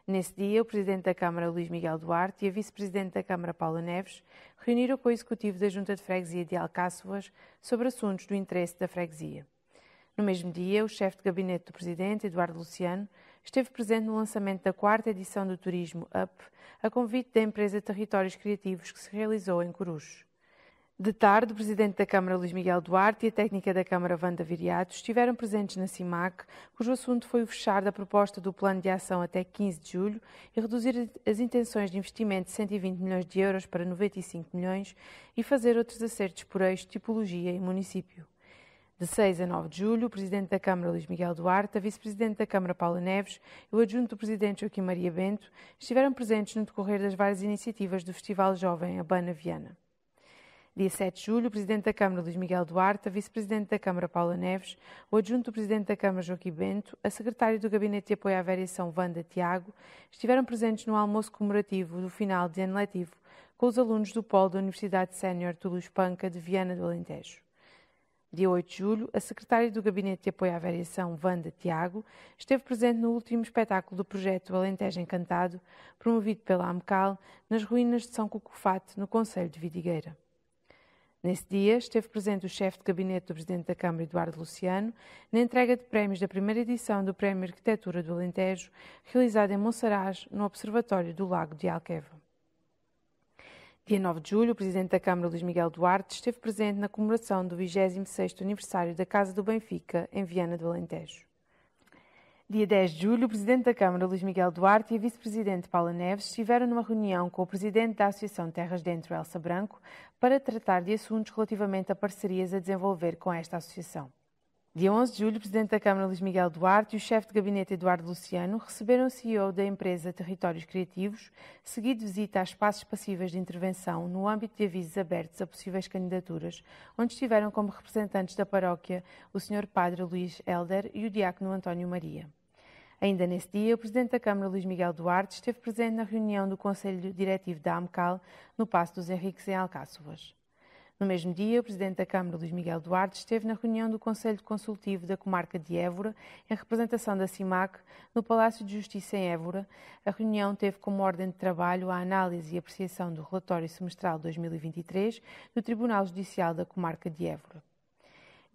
Nesse dia, o Presidente da Câmara, Luís Miguel Duarte, e a Vice-Presidente da Câmara, Paula Neves, reuniram com o Executivo da Junta de Freguesia de Alcáçovas sobre assuntos do interesse da freguesia. No mesmo dia, o chefe de gabinete do Presidente, Eduardo Luciano, esteve presente no lançamento da 4ª edição do Turismo UP, a convite da empresa Territórios Criativos, que se realizou em Coruche. De tarde, o Presidente da Câmara, Luís Miguel Duarte, e a técnica da Câmara, Wanda Viriato, estiveram presentes na CIMAC, cujo assunto foi o fechar da proposta do Plano de Ação até 15 de julho e reduzir as intenções de investimento de 120 milhões de euros para 95 milhões e fazer outros acertos por eixo, tipologia e município. De 6 a 9 de julho, o Presidente da Câmara, Luís Miguel Duarte, a Vice-Presidente da Câmara, Paula Neves, e o Adjunto do Presidente, Joaquim Maria Bento, estiveram presentes no decorrer das várias iniciativas do Festival Jovem Abana Viana. Dia 7 de julho, o Presidente da Câmara, Luís Miguel Duarte, a Vice-Presidente da Câmara, Paula Neves, o Adjunto do Presidente da Câmara, Joaquim Bento, a Secretária do Gabinete de Apoio à Variação, Wanda Tiago, estiveram presentes no almoço comemorativo do final de ano letivo com os alunos do Polo da Universidade Sénior Toulouse Panca de Viana do Alentejo. Dia 8 de julho, a Secretária do Gabinete de Apoio à Variação, Wanda Tiago, esteve presente no último espetáculo do projeto Alentejo Encantado, promovido pela AMCAL, nas ruínas de São Cucufate, no concelho de Vidigueira. Nesse dia, esteve presente o chefe de gabinete do Presidente da Câmara, Eduardo Luciano, na entrega de prémios da primeira edição do Prémio Arquitetura do Alentejo, realizado em Monsaraz, no Observatório do Lago de Alqueva. Dia 9 de julho, o Presidente da Câmara, Luís Miguel Duarte, esteve presente na comemoração do 26º aniversário da Casa do Benfica, em Viana do Alentejo. Dia 10 de julho, o Presidente da Câmara, Luís Miguel Duarte, e a Vice-Presidente Paula Neves estiveram numa reunião com o Presidente da Associação Terras Dentro, Elsa Branco, para tratar de assuntos relativamente a parcerias a desenvolver com esta associação. Dia 11 de julho, o Presidente da Câmara, Luís Miguel Duarte, e o chefe de gabinete, Eduardo Luciano, receberam o CEO da empresa Territórios Criativos, seguido de visita a espaços passíveis de intervenção no âmbito de avisos abertos a possíveis candidaturas, onde estiveram como representantes da paróquia o Sr. Padre Luís Helder e o Diácono António Maria. Ainda nesse dia, o Presidente da Câmara, Luís Miguel Duarte, esteve presente na reunião do Conselho Diretivo da AMCAL, no Paço dos Henriques, em Alcáçovas. No mesmo dia, o Presidente da Câmara, Luís Miguel Duarte, esteve na reunião do Conselho Consultivo da Comarca de Évora, em representação da CIMAC, no Palácio de Justiça em Évora. A reunião teve como ordem de trabalho a análise e apreciação do relatório semestral 2023 do Tribunal Judicial da Comarca de Évora.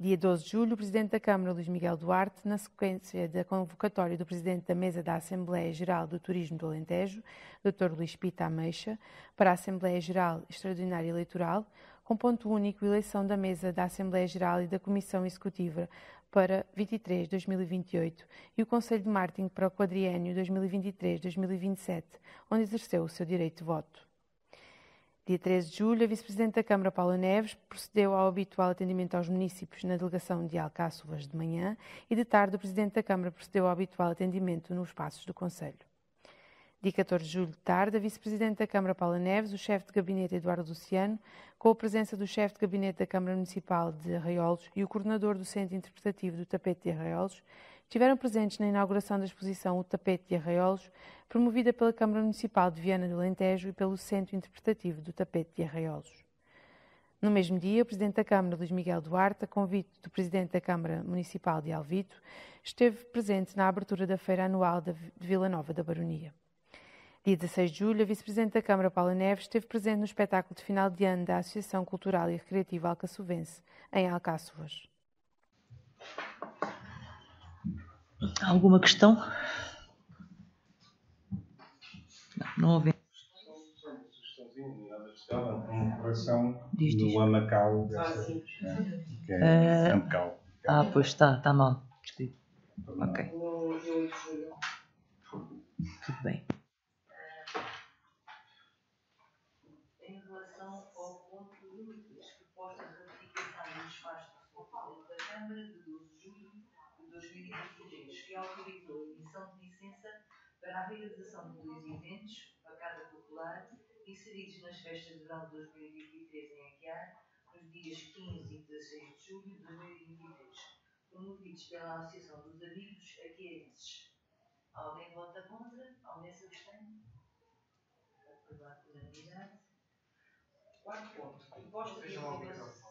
Dia 12 de julho, o Presidente da Câmara, Luís Miguel Duarte, na sequência da convocatória do Presidente da Mesa da Assembleia Geral do Turismo do Alentejo, Dr. Luís Pita Ameixa, para a Assembleia Geral Extraordinária Eleitoral, com ponto único eleição da Mesa da Assembleia Geral e da Comissão Executiva para 23-2028 e o Conselho de Marketing para o quadriênio 2023-2027, onde exerceu o seu direito de voto. Dia 13 de julho, a Vice-Presidente da Câmara, Paula Neves, procedeu ao habitual atendimento aos munícipes na delegação de Alcáçovas de manhã e de tarde o Presidente da Câmara procedeu ao habitual atendimento nos espaços do Conselho. Dia 14 de julho de tarde, a Vice-Presidente da Câmara, Paula Neves, o Chefe de Gabinete, Eduardo Luciano, com a presença do Chefe de Gabinete da Câmara Municipal de Arraiolos e o Coordenador do Centro Interpretativo do Tapete de Arraiolos, estiveram presentes na inauguração da exposição O Tapete de Arraiolos, promovida pela Câmara Municipal de Viana do Alentejo e pelo Centro Interpretativo do Tapete de Arraiolos. No mesmo dia, o Presidente da Câmara, Luís Miguel Duarte, a convite do Presidente da Câmara Municipal de Alvito, esteve presente na abertura da Feira Anual de Vila Nova da Baronia. Dia 16 de julho, a Vice-Presidente da Câmara, Paula Neves, esteve presente no espetáculo de final de ano da Associação Cultural e Recreativa Alcaçovense, em Alcáçovas. Alguma questão? Não houve. Uma correção Diz. do Amacau, que é Amacau. Pois está mal. Desculpe. Ok. Tudo bem. Em relação ao ponto número 3, proposta de ratificação do despacho do Presidente da Câmara de 12 de julho de 2023, que autorizou a emissão de licença para a realização de 2 eventos, Facada Popular, inseridos nas festas de verão de 2023 em Aguiar, nos dias 15 e 16 de julho de 2023, promovidos pela Associação dos Amigos Aguiarenses. Alguém vota contra? Alguém se abstém? Aprovado por unanimidade. Quarto ponto. Proposta de aprovação.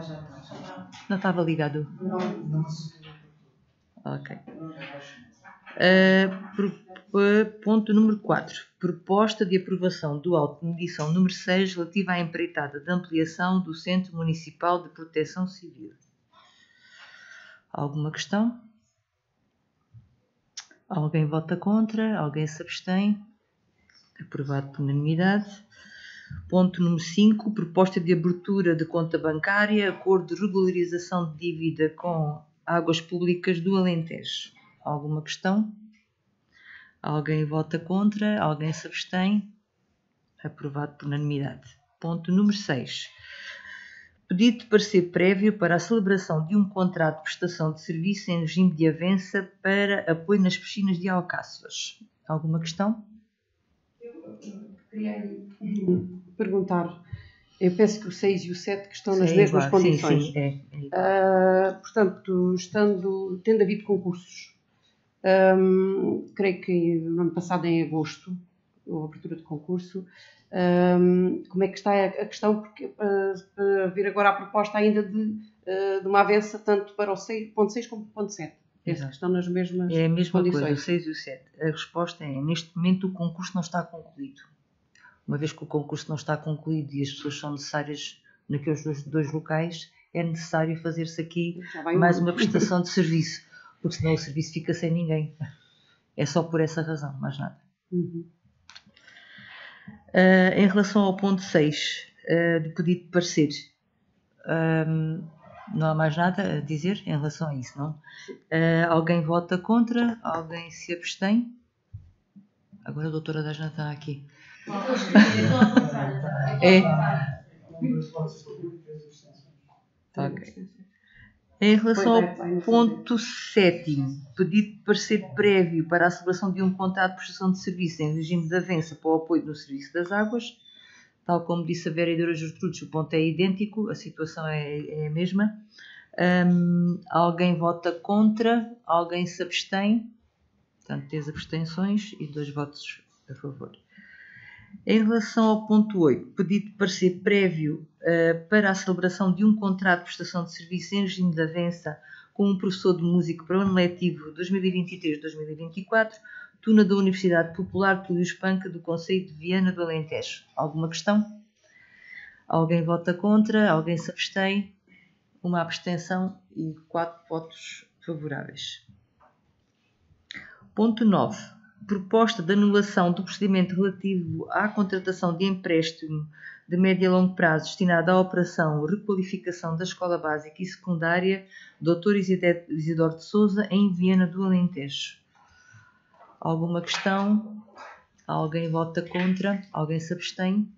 Já. Não estava ligado? Não. Ok. Ponto número 4. Proposta de aprovação do auto de medição número 6 relativa à empreitada de ampliação do Centro Municipal de Proteção Civil. Alguma questão? Alguém vota contra? Alguém se abstém? Aprovado por unanimidade. Ponto número 5. Proposta de abertura de conta bancária, acordo de regularização de dívida com Águas Públicas do Alentejo. Alguma questão? Alguém vota contra? Alguém se abstém? Aprovado por unanimidade. Ponto número 6. Pedido de parecer prévio para a celebração de um contrato de prestação de serviço em regime de avança para apoio nas piscinas de Alcáçovas. Alguma questão? Eu queria perguntar. Eu penso que o 6 e o 7 que estão nas mesmas condições. Sim, Portanto, tendo havido concursos, creio que no ano passado, em agosto, houve abertura de concurso. Como é que está a questão? Porque para vir agora a proposta ainda de uma avança tanto para o 6.6 como o 7. Penso que estão nas mesmas É a mesma condições. coisa, o 6 e o 7. A resposta é, neste momento o concurso não está concluído. Uma vez que o concurso não está concluído e as pessoas são necessárias naqueles dois locais, é necessário fazer-se aqui mais uma prestação de serviço, porque senão o serviço fica sem ninguém. É só por essa razão, mais nada. Em relação ao ponto 6, de pedido de parecer, não há mais nada a dizer em relação a isso, não? Alguém vota contra? Alguém se abstém? Agora a doutora Dajna está aqui. Okay. Em relação ao ponto 7º, pedido de parecer prévio para a celebração de um contrato de prestação de serviço em regime de avança para o apoio no serviço das águas, tal como disse a vereadora Gertrudes, o ponto é idêntico, a situação é a mesma. Alguém vota contra, alguém se abstém, portanto 3 abstenções e 2 votos a favor. Em relação ao ponto 8, pedido de parecer prévio para a celebração de um contrato de prestação de serviço em regime de avança com um professor de música para o ano letivo 2023-2024, tuna da Universidade Popular Túlio Espanca do Concelho de Viana do Alentejo. Alguma questão? Alguém vota contra? Alguém se abstém? Uma abstenção e 4 votos favoráveis. Ponto 9. Proposta de anulação do procedimento relativo à contratação de empréstimo de médio e longo prazo destinado à operação requalificação da Escola Básica e Secundária Dr. Isidoro de Sousa em Viana do Alentejo. Alguma questão? Alguém vota contra? Alguém se abstém?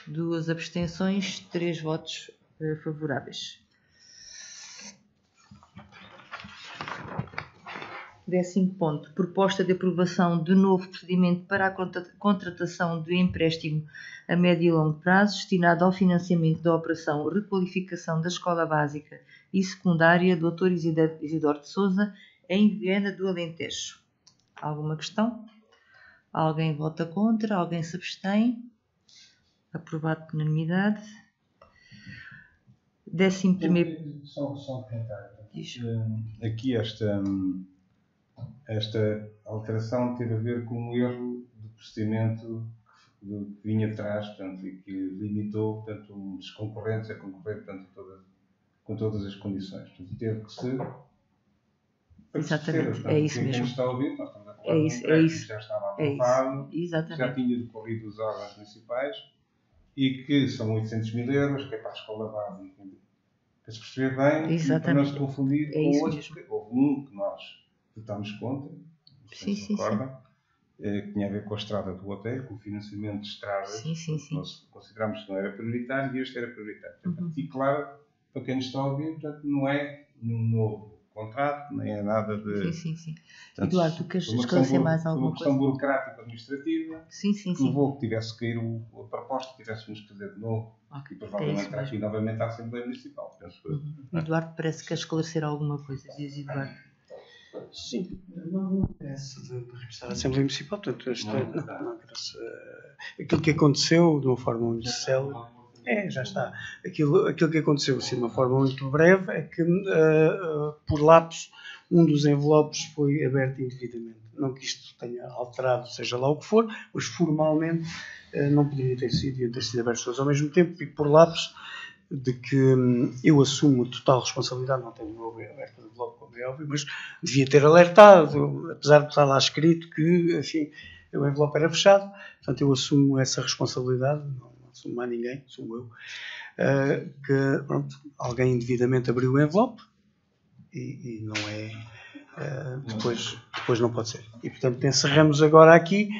2 abstenções, 3 votos favoráveis. 10º ponto. Proposta de aprovação de novo procedimento para a contratação de empréstimo a médio e longo prazo destinado ao financiamento da operação requalificação da Escola Básica e Secundária Dr. Isidoro de Sousa em Viana do Alentejo. Alguma questão? Alguém vota contra? Alguém se abstém? Aprovado por unanimidade. 11º... Só um comentário. Aqui esta alteração teve a ver com um erro do procedimento que vinha atrás, portanto, e que limitou, portanto, os concorrentes a concorrer, portanto, com todas as condições. Portanto, teve que ser... Exatamente, portanto, é isso mesmo. Quem está a ouvir, nós estamos a falar é isso. Já estava aprovado, já tinha decorrido os órgãos municipais e que são 800 mil euros, que é para a escola básica. Para se perceber bem, e para não se confundir com outros, houve um que nós votámos contra, não sei se recordam, que tinha a ver com a estrada do hotel, com o financiamento de estradas. Nós considerámos que não era prioritário e este era prioritário. Portanto, e claro, para quem nos está a ouvir, portanto, não é nenhum novo contrato, nem é nada de... Sim. Portanto, Eduardo, tu queres esclarecer mais alguma coisa? Uma questão burocrática administrativa que levou que tivesse que cair a proposta, tivéssemos que fazer de novo e provavelmente entrar aqui novamente à Assembleia Municipal. Eduardo, parece que quer esclarecer alguma coisa. Diz, Eduardo. Sim, não interessa de regressar à Assembleia Municipal, portanto, aquilo que aconteceu de uma forma muito célere, já está. Aquilo que aconteceu assim, de uma forma muito breve é que, por lapso, um dos envelopes foi aberto indevidamente. Não que isto tenha alterado, seja lá o que for, mas formalmente não poderia ter sido, ia ter sido abertos todos ao mesmo tempo e por lapso de que eu assumo total responsabilidade, não tenho aberto o envelope, como é óbvio, mas devia ter alertado, apesar de estar lá escrito que, enfim, o envelope era fechado, portanto eu assumo essa responsabilidade, não assumo mais ninguém, assumo eu, que pronto, alguém indevidamente abriu o envelope e não é, depois não pode ser. E portanto encerramos agora aqui,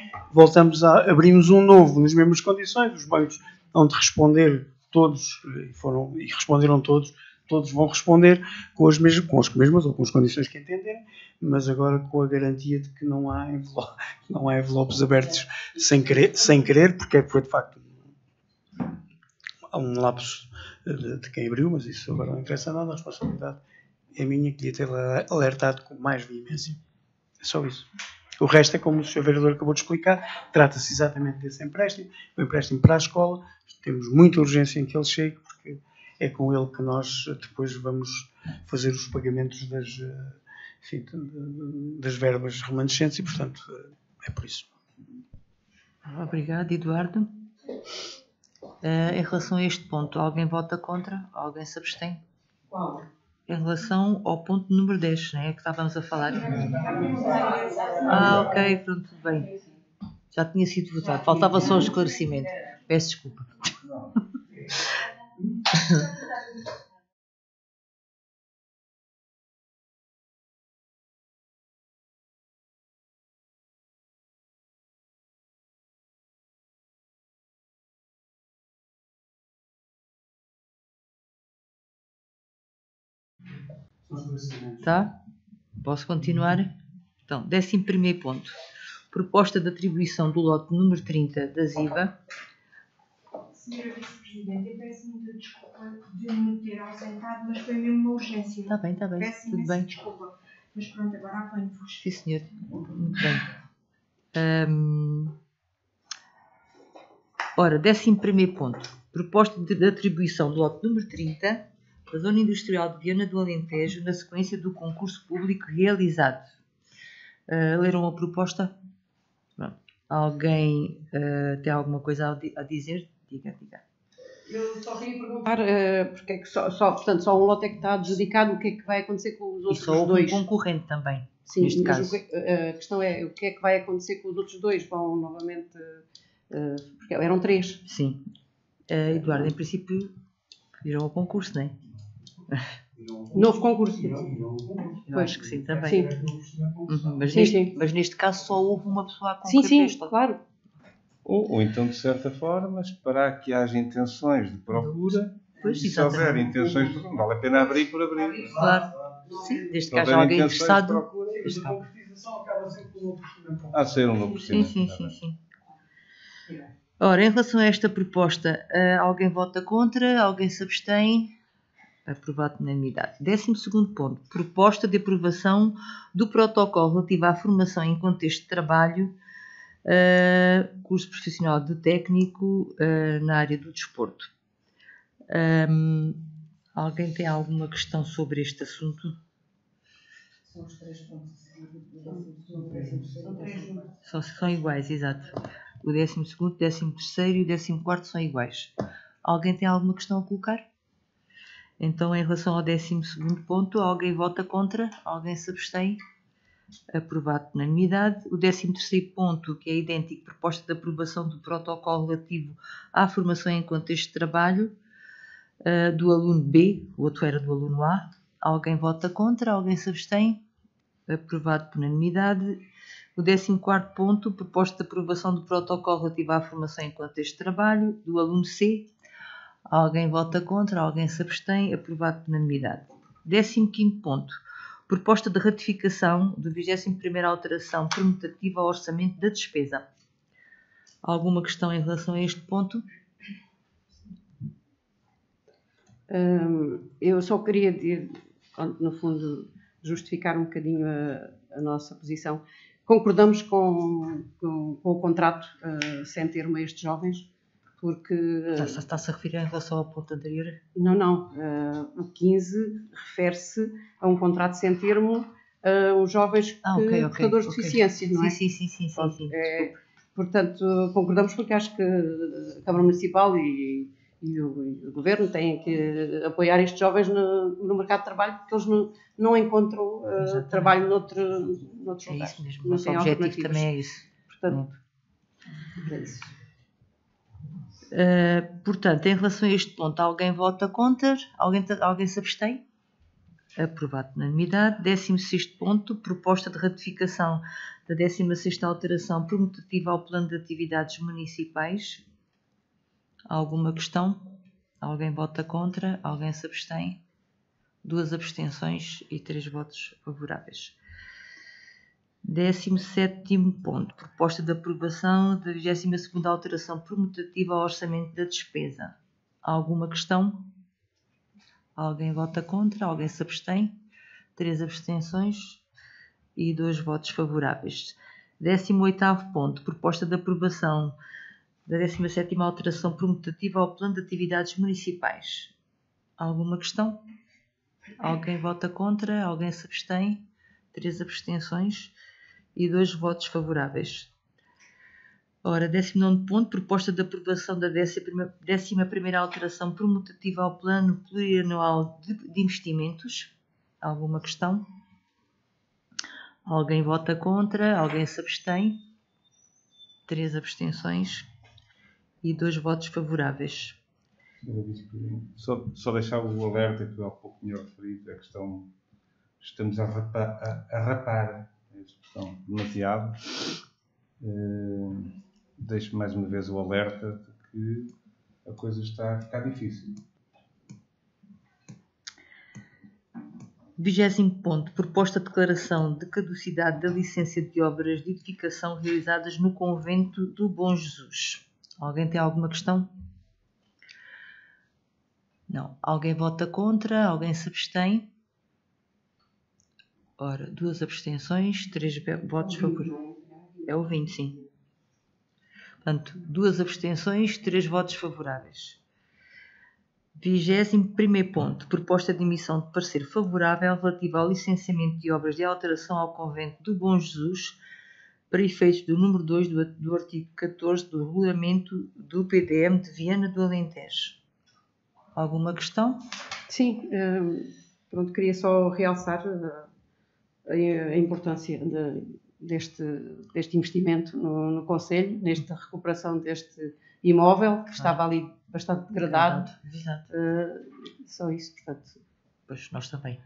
abrimos um novo nas mesmas condições, os bancos vão de responder todos, e responderam todos vão responder com as mesmas ou com as condições que entenderem, mas agora com a garantia de que não há envelopes abertos sem querer, porque foi de facto um lapso de quem abriu, mas isso agora não interessa nada, a responsabilidade é minha, que devia ter alertado com mais veemência. É só isso. O resto é como o Sr. Vereador acabou de explicar, trata-se exatamente desse empréstimo, o empréstimo para a escola, temos muita urgência em que ele chegue, porque é com ele que nós depois vamos fazer os pagamentos das verbas remanescentes e, portanto, é por isso. Obrigado, Eduardo. Em relação a este ponto, alguém vota contra? Alguém se abstém? Qual? Em relação ao ponto número 10, não é? Que estávamos a falar. Ok, pronto, tudo bem. Já tinha sido votado. Faltava só o esclarecimento. Peço desculpa. Tá? Posso continuar? Então, 11º ponto. Proposta de atribuição do lote número 30 da ZIVA. Senhora Vice-Presidente, eu peço muita desculpa de me ter ausentado, mas foi mesmo uma urgência. Está bem, Peço tudo bem. Desculpa, mas pronto, agora apanho-vos. Sim, senhor. Muito bem. Ora, 11º ponto. Proposta de atribuição do lote número 30 da Zona Industrial de Viana do Alentejo na sequência do concurso público realizado. Leram a proposta? Pronto. Alguém tem alguma coisa a dizer? Diga. Eu só queria perguntar, porque é que portanto, só um lote é que está adjudicado, o que é que vai acontecer com os outros E só dois? um concorrente também, sim, neste mas caso. A questão é, o que é que vai acontecer com os outros dois? Vão novamente, porque eram 3. Sim. Eduardo, em princípio, pediram ao concurso, não é? Novo concurso. Eu acho que sim, também. Sim. Uhum, mas, Sim. mas neste caso só houve uma pessoa a concorrer. Sim, claro. Ou então, de certa forma, esperar que haja intenções de procura. Pois, E se houver intenções de procura, vale a pena abrir por abrir. Claro. Sim, desde que Se haja houver alguém intenções de interessado. procura, A concretização acaba sempre com um novo procedimento. há de ser um novo Sim. procedimento. Ora, em relação a esta proposta, alguém vota contra, alguém se abstém? Aprovado por unanimidade. 12º ponto. Proposta de aprovação do protocolo relativo à formação em contexto de trabalho, curso profissional de técnico na área do desporto. Alguém tem alguma questão sobre este assunto? São os 3 pontos. São iguais, exato. O 12º, o 13º e o 14º são iguais. Alguém tem alguma questão a colocar? Então, em relação ao 12º ponto, alguém vota contra? Alguém se abstém? Aprovado por unanimidade. O 13º ponto, que é idêntico, proposta de aprovação do protocolo relativo à formação em contexto de trabalho do aluno B, o outro era do aluno A. Alguém vota contra? Alguém se abstém? Aprovado por unanimidade. O 14º ponto, proposta de aprovação do protocolo relativo à formação em contexto de trabalho do aluno C. Alguém vota contra? Alguém se abstém? Aprovado por unanimidade. 15º ponto, proposta de ratificação da 21ª alteração permutativa ao orçamento da despesa. Alguma questão em relação a este ponto? Eu só queria, no fundo, justificar um bocadinho a nossa posição. Concordamos com o contrato sem termo a estes jovens, porque... Está-se a referir em relação ao ponto anterior? Não. O 15 refere-se a um contrato sem termo a uns jovens portadores de deficiência, não é? Sim. Portanto, concordamos porque acho que a Câmara Municipal e o Governo têm que apoiar estes jovens no mercado de trabalho, porque eles não encontram trabalho noutros lugares. É isso mesmo, o Não nosso têm objetivo alternativas. também é isso. Portanto, é isso. Portanto, em relação a este ponto, alguém vota contra? Alguém se abstém? Aprovado por unanimidade. 16º ponto, proposta de ratificação da 16ª alteração permutativa ao plano de atividades municipais. Alguma questão? Alguém vota contra? Alguém se abstém? 2 abstenções e 3 votos favoráveis. 17º ponto, proposta de aprovação da 22ª alteração permutativa ao orçamento da despesa. Alguma questão? Alguém vota contra? Alguém se abstém? 3 abstenções e 2 votos favoráveis. 18º ponto, proposta de aprovação da 17ª alteração permutativa ao plano de atividades municipais. Alguma questão? Alguém vota contra? Alguém se abstém? 3 abstenções e 2 votos favoráveis. Ora, 19º ponto, proposta de aprovação da 11ª alteração permutativa ao plano plurianual de investimentos. Alguma questão? Alguém vota contra? Alguém se abstém? 3 abstenções e 2 votos favoráveis. Só deixar o alerta que há pouco tinha referido, a questão, estamos a rapar a expressão demasiado. Deixo mais uma vez o alerta de que a coisa está a ficar difícil. 20º ponto, proposta de declaração de caducidade da licença de obras de edificação realizadas no convento do Bom Jesus. Alguém tem alguma questão? Não. Alguém vota contra? Alguém se abstém? Ora, 2 abstenções, 3 votos favoráveis. É o 20, sim. Portanto, 2 abstenções, 3 votos favoráveis. 21º ponto. Proposta de emissão de parecer favorável relativa ao licenciamento de obras de alteração ao Convento do Bom Jesus para efeitos do número 2 do artigo 14 do Regulamento do PDM de Viana do Alentejo. Alguma questão? Sim, pronto, queria só realçar a importância deste investimento no Concelho, nesta recuperação deste imóvel que estava ali bastante degradado. Exato. Só isso, portanto. Pois, nós também.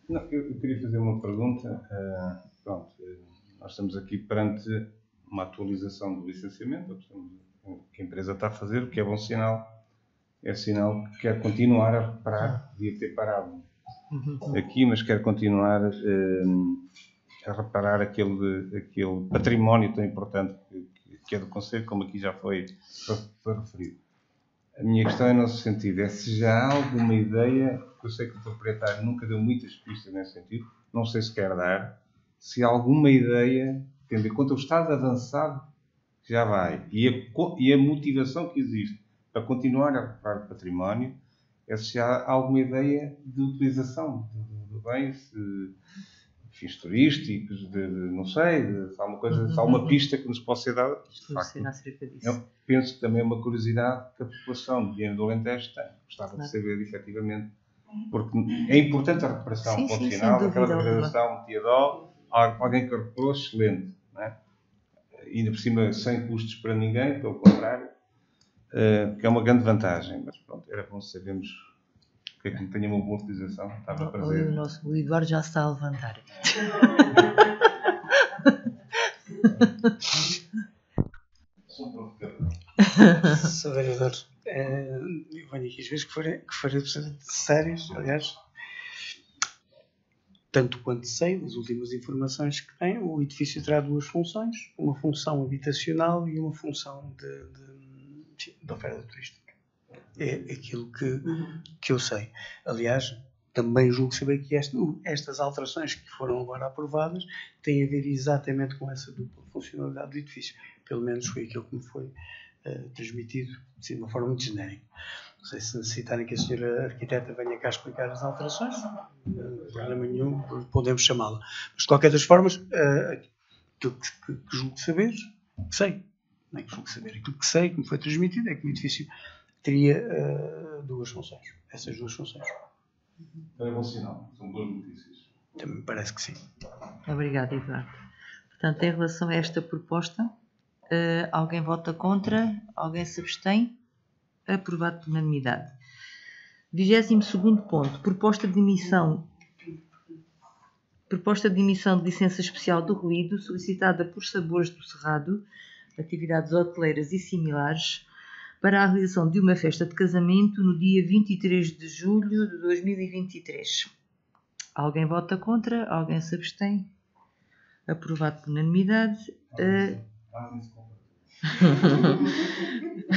Não, eu queria fazer uma pergunta. Pronto, nós estamos aqui perante uma atualização do licenciamento, que a empresa está a fazer, o que é bom sinal. É sinal que quer continuar a reparar, podia ter parado aqui, mas quer continuar a reparar aquele património tão importante que é do Concelho, como aqui já foi referido. A minha questão é no nosso sentido, é se já há alguma ideia, porque eu sei que o proprietário nunca deu muitas pistas nesse sentido, não sei se quer dar, se há alguma ideia, tendo em conta o estado avançado que já vai, e a motivação que existe para continuar a reparar o património, é se há alguma ideia de utilização do bem, se fins turísticos, não sei, se há uma coisa, se há uma pista que nos possa ser dada. Esclarecer acerca disso. Eu penso que também é uma curiosidade que a população de Viana do Alentejo tem. Gostava de saber, efetivamente, porque é importante a recuperação funcional, aquela degradação, metia dó, alguém que recuperou, excelente, não é? Ainda por cima, sem custos para ninguém, pelo contrário, que é uma grande vantagem. Mas pronto, era bom sabermos que aquilo tenha uma boa utilização. Estava a prazer. O Eduardo já está a levantar. Sr. Vereador, eu venho aqui às vezes que farei necessárias, aliás, tanto quanto sei, das últimas informações que tenho, o edifício terá 2 funções, uma função habitacional e uma função de oferta turística. É aquilo que eu sei. Aliás, também julgo saber que estas alterações que foram agora aprovadas têm a ver exatamente com essa dupla funcionalidade do edifício. Pelo menos foi aquilo que me foi transmitido de uma forma muito genérica. Não sei se necessitarem que a senhora arquiteta venha cá explicar as alterações, não há problema nenhum, podemos chamá-la. Mas de qualquer das formas, aquilo que julgo saber, que sei, não é que julgo saber, aquilo que sei, que me foi transmitido, é que o edifício teria 2 funções, essas 2 funções. É bom sinal, são boas notícias. Também me parece que sim. Obrigada, Eduardo. Portanto, em relação a esta proposta, alguém vota contra? Alguém se abstém? Aprovado por unanimidade. 22º ponto. Proposta de emissão de licença especial do ruído solicitada por Sabores do Cerrado, atividades hoteleiras e similares, para a realização de uma festa de casamento no dia 23 de julho de 2023. Alguém vota contra? Alguém se abstém? Aprovado por unanimidade.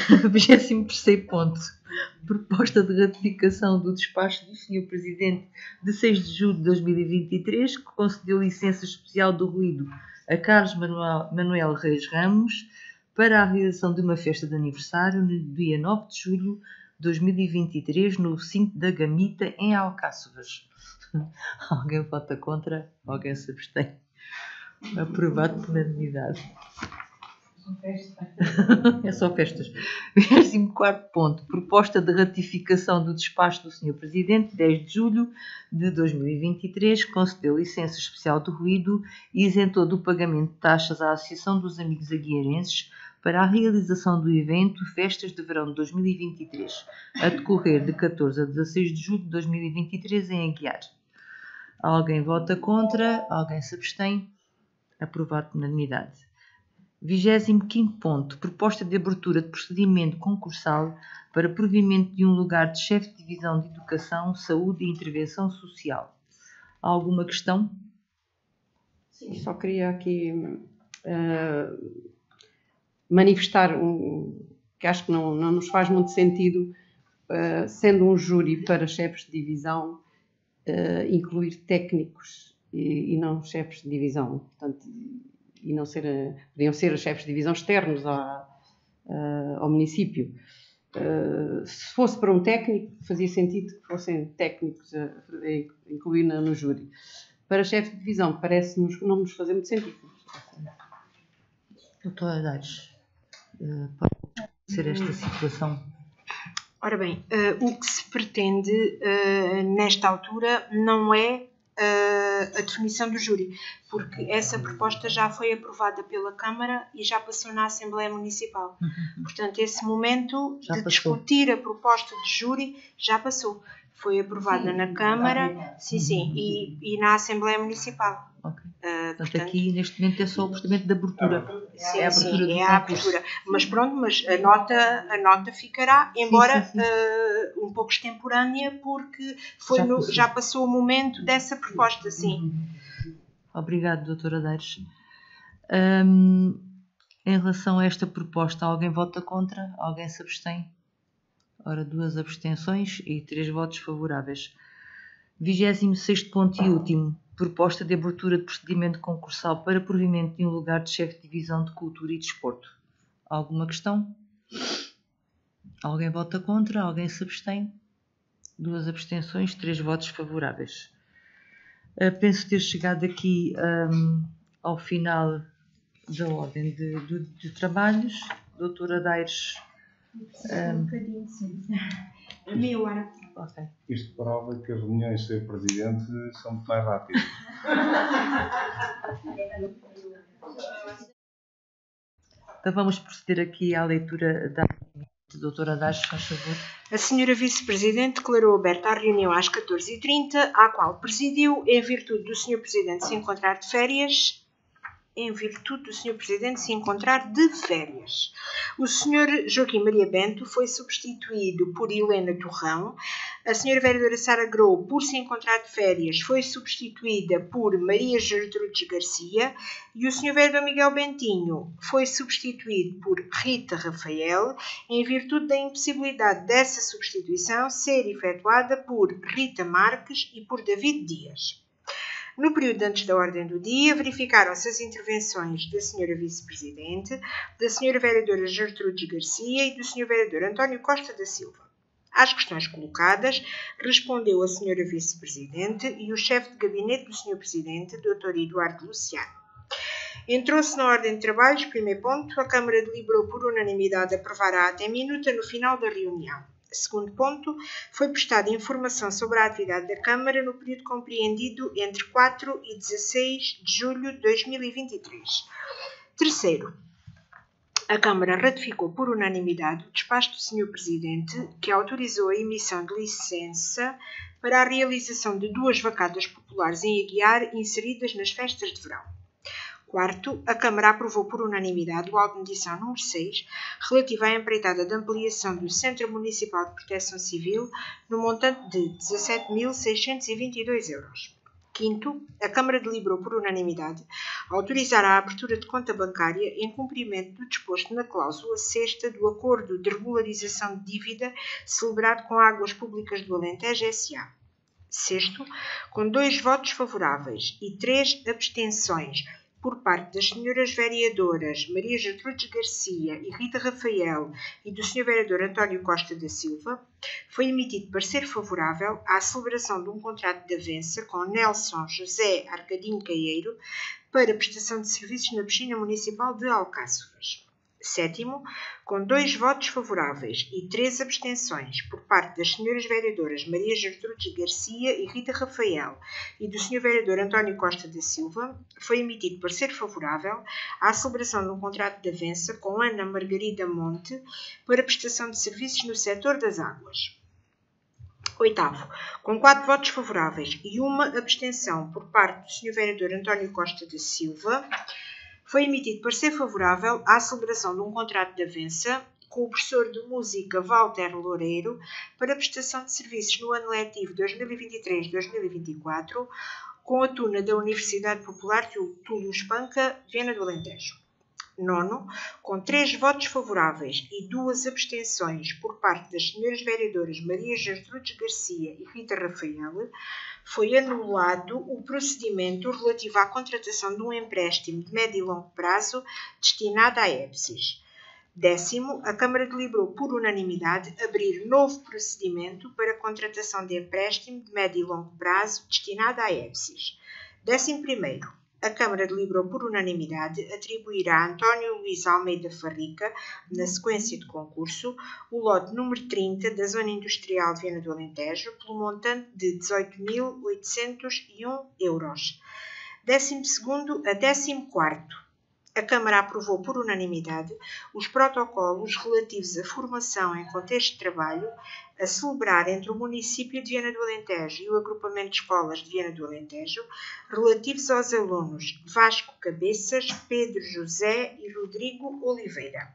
23º ponto. Proposta de ratificação do despacho do Sr. Presidente de 6 de julho de 2023, que concedeu licença especial do ruído a Carlos Manuel Reis Ramos para a realização de uma festa de aniversário no dia 9 de julho de 2023 no recinto da Gamita, em Alcáçovas. Alguém vota contra? Alguém se abstém? Aprovado por unanimidade. É só festas. 24º ponto. Proposta de ratificação do despacho do Sr. Presidente, 10 de julho de 2023, que concedeu licença especial do ruído e isentou do pagamento de taxas à Associação dos Amigos Aguiarenses para a realização do evento Festas de Verão de 2023, a decorrer de 14 a 16 de julho de 2023 em Aguiar. Alguém vota contra? Alguém se abstém? Aprovado por unanimidade. 25º ponto. Proposta de abertura de procedimento concursal para provimento de um lugar de chefe de divisão de Educação, Saúde e Intervenção Social. Há alguma questão? Sim, só queria aqui manifestar que acho que não nos faz muito sentido, sendo um júri para chefes de divisão, incluir técnicos e não chefes de divisão. Portanto, e não podiam ser chefes de divisão externos ao município. Se fosse para um técnico, fazia sentido que fossem técnicos a incluir no júri. Para chefe de divisão, parece-nos não nos fazer muito sentido. Doutora Daires, pode ser esta situação? Ora bem, o que se pretende nesta altura não é a definição do júri, porque essa proposta já foi aprovada pela Câmara e já passou na Assembleia Municipal. Portanto, esse momento de discutir a proposta de júri já passou. Foi aprovada na Câmara, e na Assembleia Municipal. Okay. Portanto, aqui neste momento é só o procedimento de abertura. Sim, é a abertura. Mas pronto, a nota ficará, embora um pouco extemporânea, porque já passou o momento dessa proposta, sim. Obrigado, doutora Daires. Em relação a esta proposta, alguém vota contra? Alguém se abstém? Ora, 2 abstenções e 3 votos favoráveis. 26º ponto e último. Proposta de abertura de procedimento concursal para provimento de um lugar de chefe de divisão de cultura e desporto. Alguma questão? Alguém vota contra? Alguém se abstém? 2 abstenções, 3 votos favoráveis. Penso ter chegado aqui ao final da ordem de trabalhos. Doutora Daires. Um bocadinho, sim. Meia hora. Okay. Isto prova que as reuniões sem presidente são muito mais rápidas. Então vamos proceder aqui à leitura da doutora Daires, faz favor. A senhora vice-presidente declarou aberta a reunião às 14h30, à qual presidiu em virtude do senhor presidente se encontrar de férias. O Sr. Joaquim Maria Bento foi substituído por Helena Torrão. A Sra. Vereadora Sara Grou, por se encontrar de férias, foi substituída por Maria Gertrudes Garcia. E o Sr. Vereador Miguel Bentinho foi substituído por Rita Rafael, em virtude da impossibilidade dessa substituição ser efetuada por Rita Marques e por David Dias. No período antes da ordem do dia, verificaram-se as intervenções da Sra. Vice-Presidente, da Sra. Vereadora Gertrudes Garcia e do Sr. Vereador António Costa da Silva. Às questões colocadas, respondeu a Sra. Vice-Presidente e o chefe de gabinete do Sr. Presidente, Dr. Eduardo Luciano. Entrou-se na ordem de trabalhos, primeiro ponto, a Câmara deliberou por unanimidade aprovar a ata em minuta no final da reunião. Segundo ponto, foi prestada informação sobre a atividade da Câmara no período compreendido entre 4 e 16 de julho de 2023. Terceiro, a Câmara ratificou por unanimidade o despacho do Sr. Presidente, que autorizou a emissão de licença para a realização de 2 vacadas populares em Aguiar inseridas nas festas de verão. Quarto, a Câmara aprovou por unanimidade o auto de medição número 6, relativo à empreitada de ampliação do Centro Municipal de Proteção Civil, no montante de 17.622 euros. Quinto, a Câmara deliberou por unanimidade autorizar a abertura de conta bancária em cumprimento do disposto na cláusula 6ª do Acordo de Regularização de Dívida celebrado com a Águas Públicas do Alentejo S.A. Sexto, com 2 votos favoráveis e 3 abstenções, por parte das senhoras vereadoras Maria Gertrudes Garcia e Rita Rafael e do Sr. Vereador António Costa da Silva, foi emitido parecer favorável à celebração de um contrato de avença com Nelson José Arcadinho Caeiro para prestação de serviços na piscina municipal de Alcáçovas. Sétimo, com 2 votos favoráveis e 3 abstenções por parte das senhoras vereadoras Maria Gertrudes Garcia e Rita Rafael e do Sr. Vereador António Costa da Silva, foi emitido parecer favorável à celebração de um contrato de avença com Ana Margarida Monte para prestação de serviços no setor das águas. Oitavo, com 4 votos favoráveis e 1 abstenção por parte do Sr. Vereador António Costa da Silva, foi emitido parecer favorável à celebração de um contrato de avença com o professor de música Walter Loureiro para prestação de serviços no ano letivo 2023-2024 com a tuna da Universidade Popular Túlio Espanca, Viana do Alentejo. Nono, com 3 votos favoráveis e 2 abstenções por parte das senhoras vereadoras Maria Gertrudes Garcia e Rita Rafael, foi anulado o procedimento relativo à contratação de um empréstimo de médio e longo prazo destinado à EPSIS. Décimo, a Câmara deliberou por unanimidade abrir novo procedimento para a contratação de empréstimo de médio e longo prazo destinado à EPSIS. 11º, a Câmara deliberou por unanimidade atribuir a António Luís Almeida Farrica, na sequência de concurso, o lote número 30 da Zona Industrial de Viana do Alentejo, pelo montante de 18.801 euros. 12º a 14º, a Câmara aprovou por unanimidade os protocolos relativos à formação em contexto de trabalho a celebrar entre o município de Viana do Alentejo e o agrupamento de escolas de Viana do Alentejo, relativos aos alunos Vasco Cabeças, Pedro José e Rodrigo Oliveira.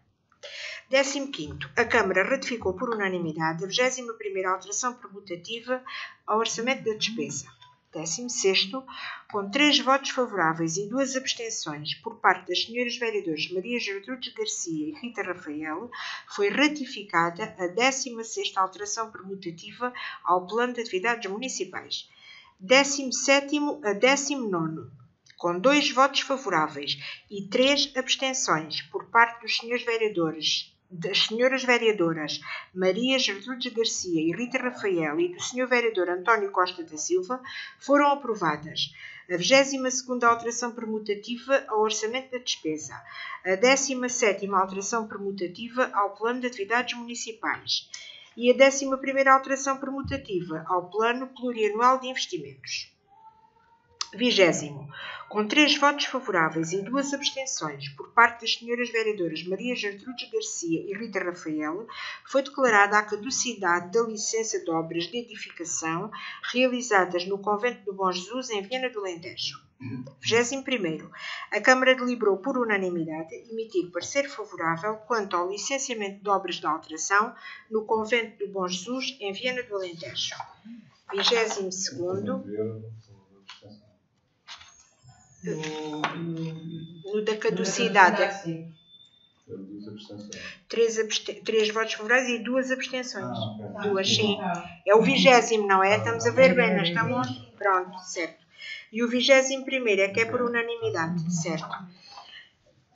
15º, a Câmara ratificou por unanimidade a 21ª alteração permutativa ao orçamento da despesa. 16º, com 3 votos favoráveis e 2 abstenções por parte das senhoras vereadoras Maria Gertrudes Garcia e Rita Rafael, foi ratificada a 16ª alteração permutativa ao Plano de Atividades Municipais. 17º a 19º, com 2 votos favoráveis e 3 abstenções por parte dos senhores vereadores das senhoras vereadoras Maria Gertrudes Garcia e Rita Rafael e do senhor vereador António Costa da Silva, foram aprovadas a 22ª alteração permutativa ao orçamento da despesa, a 17ª alteração permutativa ao Plano de Atividades Municipais e a 11ª alteração permutativa ao Plano Plurianual de Investimentos. 20º, com 3 votos favoráveis e 2 abstenções por parte das senhoras vereadoras Maria Gertrudes Garcia e Rita Rafael, foi declarada a caducidade da licença de obras de edificação realizadas no Convento do Bom Jesus em Viana do Alentejo. 21º, a Câmara deliberou por unanimidade emitir parecer favorável quanto ao licenciamento de obras de alteração no Convento do Bom Jesus em Viana do Alentejo. 22º, no da caducidade, 3 votos favoráveis e 2 abstenções. 2, sim. É o 20º, não é? Estamos a ver bem, não estamos? Pronto, certo. E o 21º é que é por unanimidade, certo.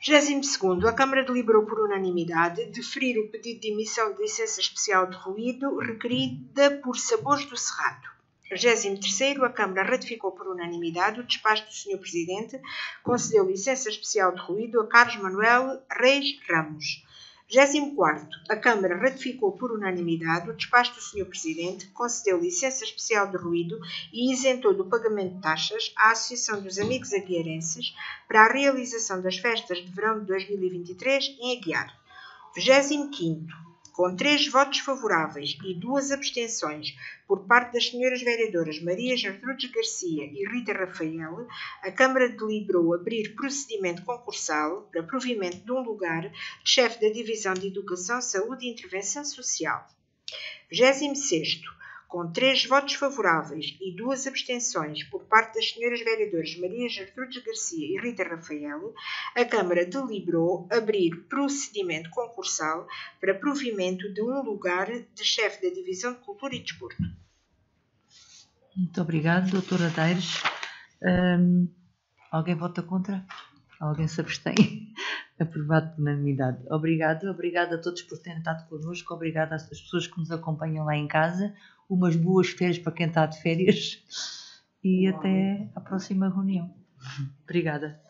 22º, a Câmara deliberou por unanimidade deferir o pedido de emissão de licença especial de ruído requerida por Sabores do Cerrado. 23º, a Câmara ratificou por unanimidade o despacho do Sr. Presidente, concedeu licença especial de ruído a Carlos Manuel Reis Ramos. 24º, a Câmara ratificou por unanimidade o despacho do Sr. Presidente, concedeu licença especial de ruído e isentou do pagamento de taxas à Associação dos Amigos Aguiarenses para a realização das festas de verão de 2023 em Aguiar. 25º, com 3 votos favoráveis e 2 abstenções por parte das senhoras vereadoras Maria Gertrudes Garcia e Rita Rafael, a Câmara deliberou abrir procedimento concursal para provimento de um lugar de chefe da Divisão de Educação, Saúde e Intervenção Social. 26º, com 3 votos favoráveis e 2 abstenções por parte das senhoras vereadoras Maria Gertrudes Garcia e Rita Rafael, a Câmara deliberou abrir procedimento concursal para provimento de um lugar de chefe da Divisão de Cultura e Desporto. Muito obrigada, doutora Daires. Alguém vota contra? Alguém se abstém? Aprovado por unanimidade. Obrigada a todos por terem estado connosco, obrigada às pessoas que nos acompanham lá em casa, umas boas férias para quem está de férias e até à próxima reunião. Obrigada.